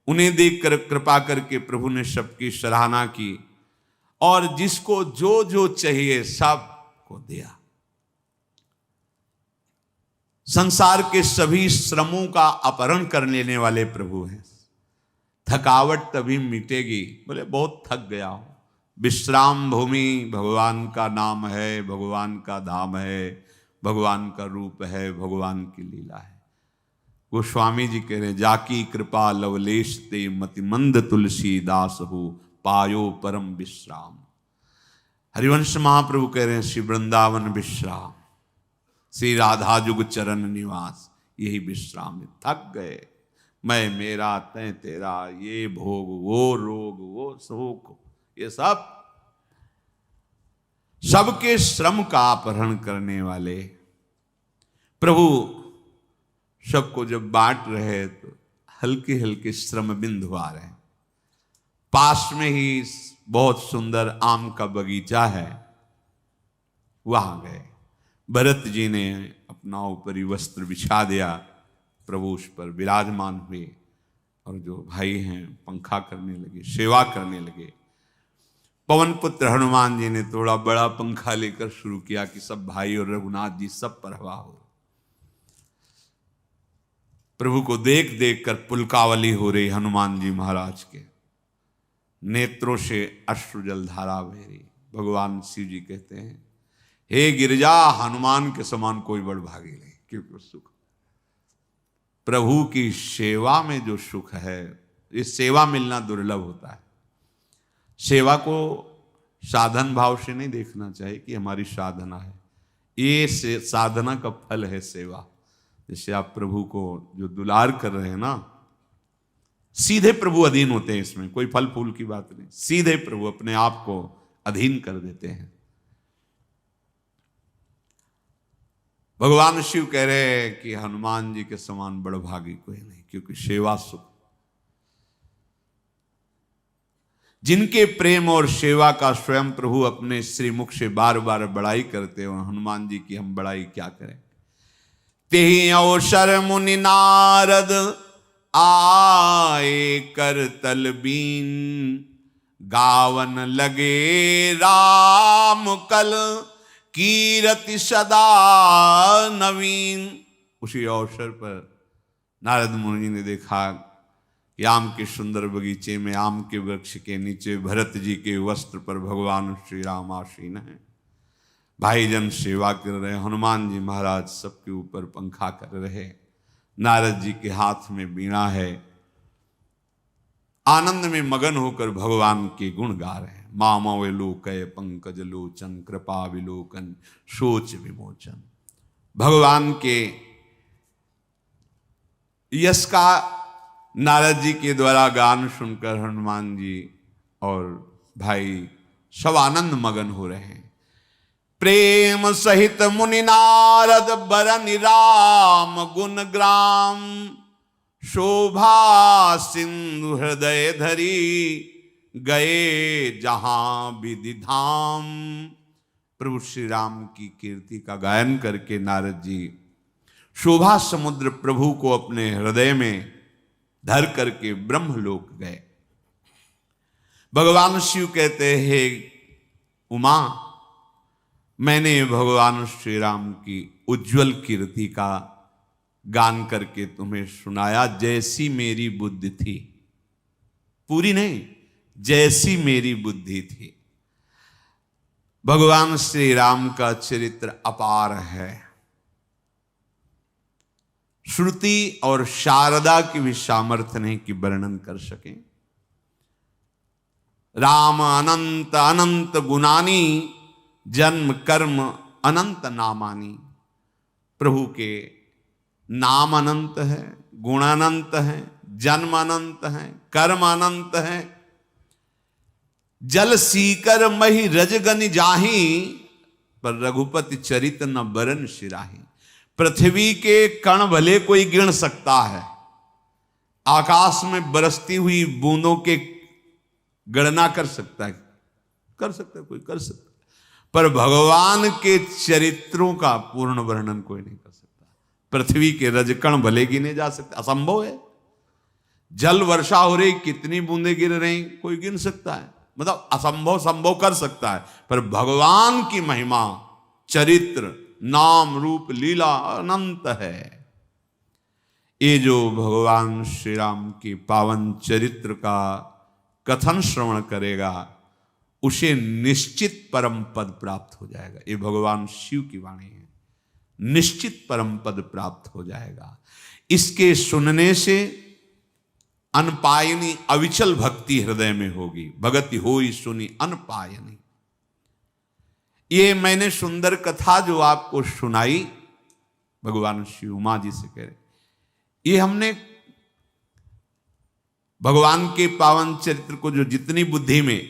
उन्हें देखकर कृपा करके प्रभु ने सबकी सराहना की और जिसको जो जो चाहिए सब को दिया। संसार के सभी श्रमों का अपहरण कर लेने वाले प्रभु हैं। थकावट तभी मिटेगी, बोले बहुत थक गया हूं, विश्राम भूमि भगवान का नाम है, भगवान का धाम है, भगवान का रूप है, भगवान की लीला है। गोस्वामी जी कह रहे जाकी कृपा लवलेश ते मतिमंद तुलसीदास हो पायो परम विश्राम। हरिवंश महाप्रभु कह रहे हैं श्री वृंदावन विश्राम, श्री राधा जुग चरण निवास, यही विश्राम है। थक गए, मैं मेरा तै तेरा, ये भोग वो रोग वो शोक, ये सबके श्रम का अपहरण करने वाले प्रभु सबको जब बांट रहे तो हल्के हल्के श्रम बिंदु आ रहे हैं। पास में ही बहुत सुंदर आम का बगीचा है, वहां गए। भरत जी ने अपना ऊपरी वस्त्र बिछा दिया, प्रभु उस पर विराजमान हुए और जो भाई हैं पंखा करने लगे, सेवा करने लगे। पवन पुत्र हनुमान जी ने थोड़ा बड़ा पंखा लेकर शुरू किया कि सब भाई और रघुनाथ जी सब पर हवा हो। प्रभु को देख देख कर पुलकावली हो रही हनुमान जी महाराज के, नेत्रों से अश्रुजल धारा बह रही। भगवान शिव जी कहते हैं, हे गिरिजा, हनुमान के समान कोई बड़ भागी नहीं, क्योंकि सुख प्रभु की सेवा में जो सुख है, इस सेवा मिलना दुर्लभ होता है। सेवा को साधन भाव से नहीं देखना चाहिए कि हमारी साधना है, ये साधना का फल है सेवा। जैसे आप प्रभु को जो दुलार कर रहे हैं ना, सीधे प्रभु अधीन होते हैं, इसमें कोई फल फूल की बात नहीं, सीधे प्रभु अपने आप को अधीन कर देते हैं। भगवान शिव कह रहे हैं कि हनुमान जी के समान बड़भागी कोई नहीं, क्योंकि सेवा सुख। जिनके प्रेम और सेवा का स्वयं प्रभु अपने श्रीमुख से बार बार बड़ाई करते हो, हनुमान जी की हम बड़ाई क्या करें। तेहि अवसर मुनि नारद आए कर तलबीन, गावन लगे राम कल कीरति सदा नवीन। उसी अवसर पर नारद मुनि ने देखा कि आम के सुंदर बगीचे में आम के वृक्ष के नीचे भरत जी के वस्त्र पर भगवान श्री राम आसीन है, भाईजन सेवा कर रहे, हनुमान जी महाराज सबके ऊपर पंखा कर रहे, नारद जी के हाथ में वीणा है, आनंद में मगन होकर भगवान के गुण गा रहे हैं। मामवलोकय पंकज लोचन कृपा विलोकन सोच विमोचन। भगवान के यश का नारद जी के द्वारा गान सुनकर हनुमान जी और भाई सब आनंद मगन हो रहे हैं। प्रेम सहित मुनि नारद बरन राम गुण ग्राम, शोभा सिंधु हृदय धरी गए जहां विधि धाम। प्रभु श्री राम की कीर्ति का गायन करके नारद जी शोभा समुद्र प्रभु को अपने हृदय में धर करके ब्रह्मलोक गए। भगवान शिव कहते हैं, उमा, मैंने भगवान श्री राम की उज्जवल कीर्ति का गान करके तुम्हें सुनाया, जैसी मेरी बुद्धि थी, पूरी नहीं, जैसी मेरी बुद्धि थी। भगवान श्री राम का चरित्र अपार है, श्रुति और शारदा की भी सामर्थ्य नहीं कि वर्णन कर सकें। राम अनंत अनंत गुणानी, जन्म कर्म अनंत नामानी। प्रभु के नाम अनंत है, गुण अनंत है, जन्म अनंत है, कर्म अनंत है। जल सीकर मही रजगन जाही, पर रघुपति चरित न बरन सिराही। पृथ्वी के कण भले कोई गिन सकता है, आकाश में बरसती हुई बूंदों के गणना कर सकता है, कोई कर सकता है, पर भगवान के चरित्रों का पूर्ण वर्णन कोई नहीं कर सकता। पृथ्वी के रजकण भले गिने जा सकते, असंभव है। जल वर्षा हो रही, कितनी बूंदें गिर रही, कोई गिन सकता है, मतलब असंभव संभव कर सकता है, पर भगवान की महिमा, चरित्र, नाम रूप लीला अनंत है। ये जो भगवान श्री राम की पावन चरित्र का कथन श्रवण करेगा, उसे निश्चित परम पद प्राप्त हो जाएगा। ये भगवान शिव की वाणी है। निश्चित परम पद प्राप्त हो जाएगा। इसके सुनने से अनपायनी अविचल भक्ति हृदय में होगी। भगति होई सुनी अनपायनी। ये मैंने सुंदर कथा जो आपको सुनाई भगवान शिव उमा जी से कह रहे, ये हमने भगवान के पावन चरित्र को जो जितनी बुद्धि में,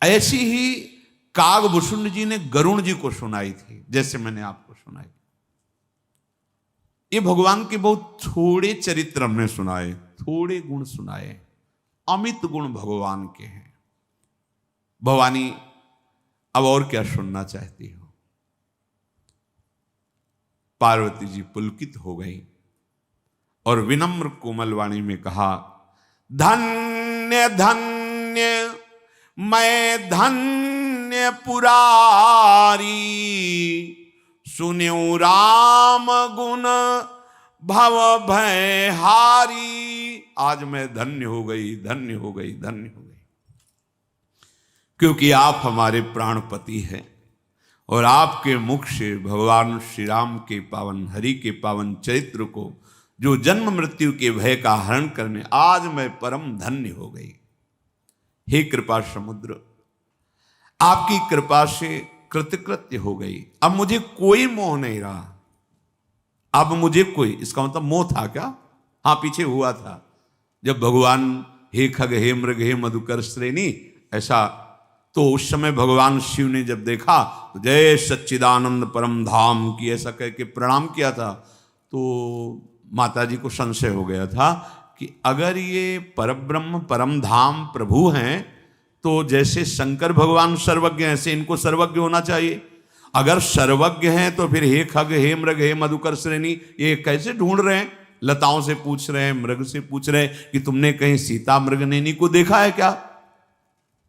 ऐसी ही कागभूषुंड जी ने गरुण जी को सुनाई थी, जैसे मैंने आपको सुनाई। ये भगवान के बहुत थोड़े चरित्र हमने सुनाए, थोड़े गुण सुनाए, अमित गुण भगवान के हैं। भवानी अब और क्या सुनना चाहती हो? पार्वती जी पुलकित हो गई और विनम्र कोमल वाणी में कहा, धन्य धन्य मैं धन्य पुरारी, सुन्यो राम गुण भव भय हारी। आज मैं धन्य हो गई, धन्य हो गई, धन्य हो गई, क्योंकि आप हमारे प्राणपति हैं और आपके मुख से भगवान श्री राम के पावन, हरि के पावन चरित्र को, जो जन्म मृत्यु के भय का हरण करने, आज मैं परम धन्य हो गई। हे कृपा समुद्र, आपकी कृपा से कृतकृत्य हो गई। अब मुझे कोई मोह नहीं रहा। अब मुझे कोई, इसका मतलब मोह था क्या? हाँ, पीछे हुआ था जब भगवान हे खग हे मृग हे मधुकर श्रेणी, ऐसा तो उस समय भगवान शिव ने जब देखा तो जय सच्चिदानंद परम धाम की ऐसा कह के प्रणाम किया था, तो माता जी को संशय हो गया था कि अगर ये परब्रह्म परम धाम प्रभु हैं तो जैसे शंकर भगवान सर्वज्ञ हैं, ऐसे इनको सर्वज्ञ होना चाहिए। अगर सर्वज्ञ हैं तो फिर हे खग हे मृग हे मधुकर श्रेणी ये कैसे ढूंढ रहे हैं? लताओं से पूछ रहे हैं, मृग से पूछ रहे हैं कि तुमने कहीं सीता मृगनेनी को देखा है क्या?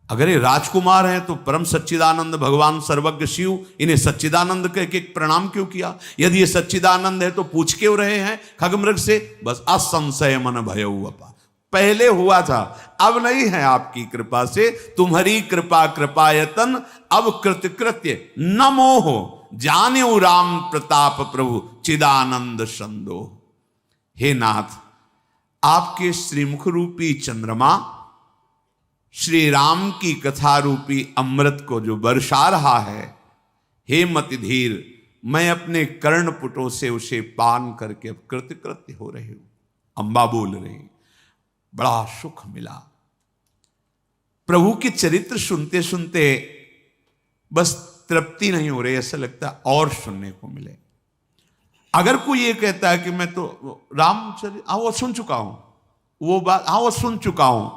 अगर ये राजकुमार हैं तो परम सच्चिदानंद भगवान सर्वज्ञ शिव इन्हें सच्चिदानंद कह के प्रणाम क्यों किया? यदि ये सच्चिदानंद है तो पूछ क्यों रहे हैं खगमृग से? बस असंशय मन भयउ अपा। पहले हुआ था, अब नहीं है। आपकी कृपा से, तुम्हारी कृपा कृपायतन अब कृतकृत्य न मोह, जान्यो राम प्रताप प्रभु चिदानंद संदो। हे नाथ, आपके श्रीमुख रूपी चंद्रमा श्री राम की कथा रूपी अमृत को जो बरसा रहा है, हे मतिधीर, मैं अपने कर्णपुटों से उसे पान करके अब कृतकृत्य हो रही हूं। अम्बा बोल रही, बड़ा सुख मिला। प्रभु के चरित्र सुनते सुनते बस तृप्ति नहीं हो रही, ऐसा लगता है और सुनने को मिले। अगर कोई ये कहता है कि मैं तो रामचरित्र वो सुन चुका हूं, वो बात वो सुन चुका हूं,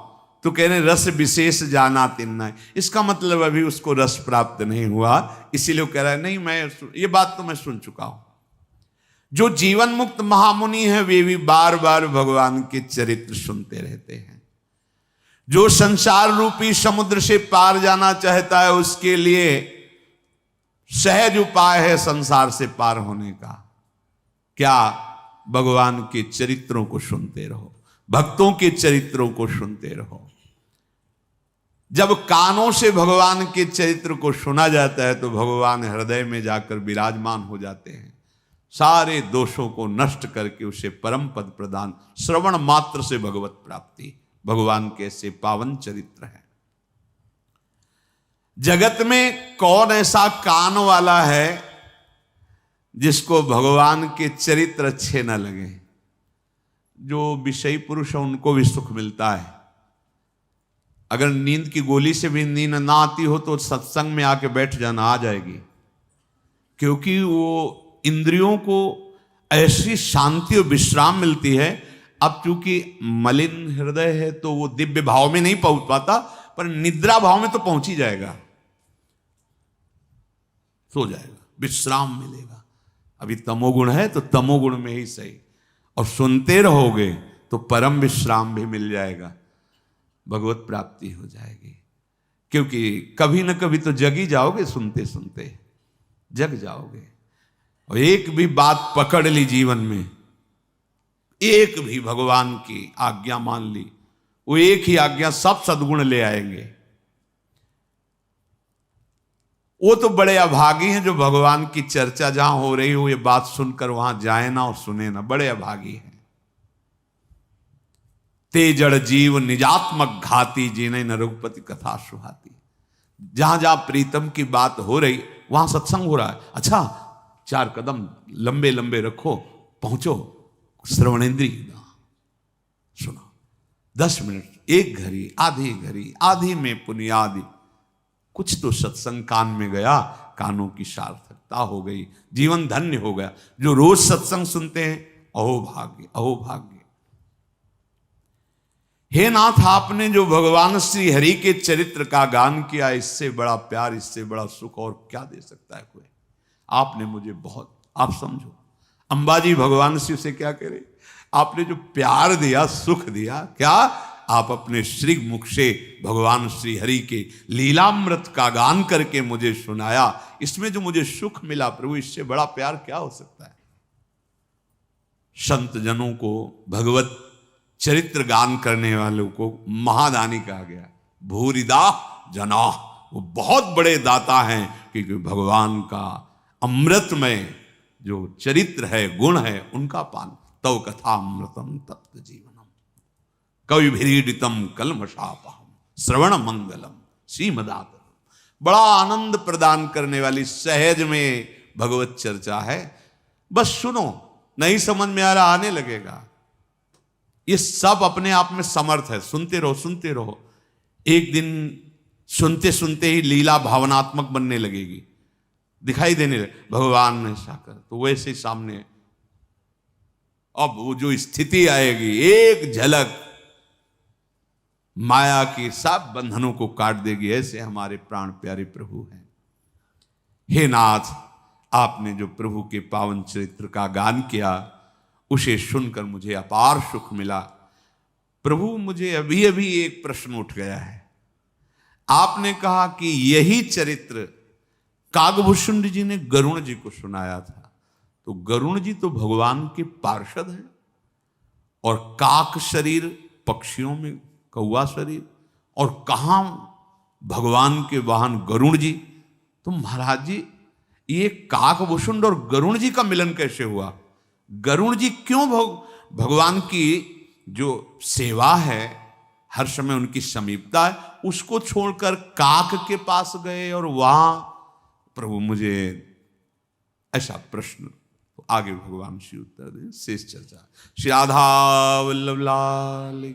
तो कह रहे रस विशेष जाना तिन्ना, इसका मतलब अभी उसको रस प्राप्त नहीं हुआ, इसीलिए वो कह रहा है नहीं मैं ये बात तो मैं सुन चुका हूं। जो जीवन मुक्त महामुनि है वे भी बार बार भगवान के चरित्र सुनते रहते हैं। जो संसार रूपी समुद्र से पार जाना चाहता है उसके लिए सहज उपाय है संसार से पार होने का। क्या? भगवान के चरित्रों को सुनते रहो, भक्तों के चरित्रों को सुनते रहो। जब कानों से भगवान के चरित्र को सुना जाता है तो भगवान हृदय में जाकर विराजमान हो जाते हैं, सारे दोषों को नष्ट करके उसे परम पद प्रदान, श्रवण मात्र से भगवत प्राप्ति। भगवान के ऐसे पावन चरित्र हैं। जगत में कौन ऐसा कान वाला है जिसको भगवान के चरित्र अच्छे न लगे? जो विषयी पुरुष है उनको भी सुख मिलता है। अगर नींद की गोली से भी नींद ना आती हो तो सत्संग में आके बैठ जाना, आ जाएगी, क्योंकि वो इंद्रियों को ऐसी शांति और विश्राम मिलती है। अब चूंकि मलिन हृदय है तो वो दिव्य भाव में नहीं पहुंच पाता, पर निद्रा भाव में तो पहुंच ही जाएगा, सो जाएगा, विश्राम मिलेगा। अभी तमोगुण है तो तमोगुण में ही सही, और सुनते रहोगे तो परम विश्राम भी मिल जाएगा, भगवत प्राप्ति हो जाएगी। क्योंकि कभी न कभी तो जग ही जाओगे, सुनते सुनते जग जाओगे। और एक भी बात पकड़ ली जीवन में, एक भी भगवान की आज्ञा मान ली, वो एक ही आज्ञा सब सद्गुण ले आएंगे। वो तो बड़े अभागी हैं जो भगवान की चर्चा जहां हो रही हो ये बात सुनकर वहां जाए ना और सुने ना, बड़े अभागी हैं। ते जड़ जीव निजात्मक घाती जिन्हें न रघुपति कथा सुहाती। जहां जहां प्रीतम की बात हो रही वहां सत्संग हो रहा है, अच्छा 4 कदम लंबे लंबे रखो, पहुंचो श्रवणेन्द्रिय सुनो, 10 मिनट, 1 घड़ी, आधी घड़ी, आधी में पुनियादि, कुछ तो सत्संग कान में गया, कानों की सार्थकता हो गई, जीवन धन्य हो गया। जो रोज सत्संग सुनते हैं, अहो भाग्य, अहो भाग्य। हे नाथ, आपने जो भगवान श्री हरि के चरित्र का गान किया, इससे बड़ा प्यार, इससे बड़ा सुख और क्या दे सकता है कोई। आपने मुझे बहुत, आप समझो अंबाजी भगवान श्री से क्या कह रहे, आपने जो प्यार दिया, सुख दिया, क्या आप अपने श्री मुख से भगवान श्री हरि के लीलामृत का गान करके मुझे सुनाया, इसमें जो मुझे सुख मिला प्रभु, इससे बड़ा प्यार क्या हो सकता है। संत जनों को, भगवत चरित्र गान करने वालों को महादानी कहा गया। भूरिदा जना, वो बहुत बड़े दाता हैं, क्योंकि भगवान का अमृतमय जो चरित्र है, गुण है, उनका पान। तव कथा अमृतम तप्त जीवनम कवि भीड़ितम कलमशापहम श्रवण मंगलम श्रीमदात। बड़ा आनंद प्रदान करने वाली सहज में भगवत चर्चा है। बस सुनो, नहीं समझ में आ रहा, आने लगेगा। ये सब अपने आप में समर्थ है, सुनते रहो सुनते रहो। एक दिन सुनते सुनते ही लीला भावनात्मक बनने लगेगी, दिखाई देने लगे, भगवान ने ऐसा कर, तो वैसे ही सामने अब वो जो स्थिति आएगी, एक झलक माया की सब बंधनों को काट देगी। ऐसे हमारे प्राण प्यारे प्रभु हैं। हे नाथ, आपने जो प्रभु के पावन चरित्र का गान किया, उसे सुनकर मुझे अपार सुख मिला। प्रभु, मुझे अभी अभी एक प्रश्न उठ गया है। आपने कहा कि यही चरित्र कागभूषण जी ने गरुण जी को सुनाया था, तो गरुण जी तो भगवान के पार्षद हैं, और काक शरीर पक्षियों में कौवा शरीर, और कहां भगवान के वाहन गरुण जी। तो महाराज जी, ये काकभूषण और गरुण जी का मिलन कैसे हुआ? गरुण जी क्यों भगवान की जो सेवा है, हर समय उनकी समीपता है, उसको छोड़कर काक के पास गए और वहां प्रभु, मुझे ऐसा प्रश्न। तो आगे भगवान श्री उत्तर दें। शेष चर्चा श्री राधा वल्लभ लाल।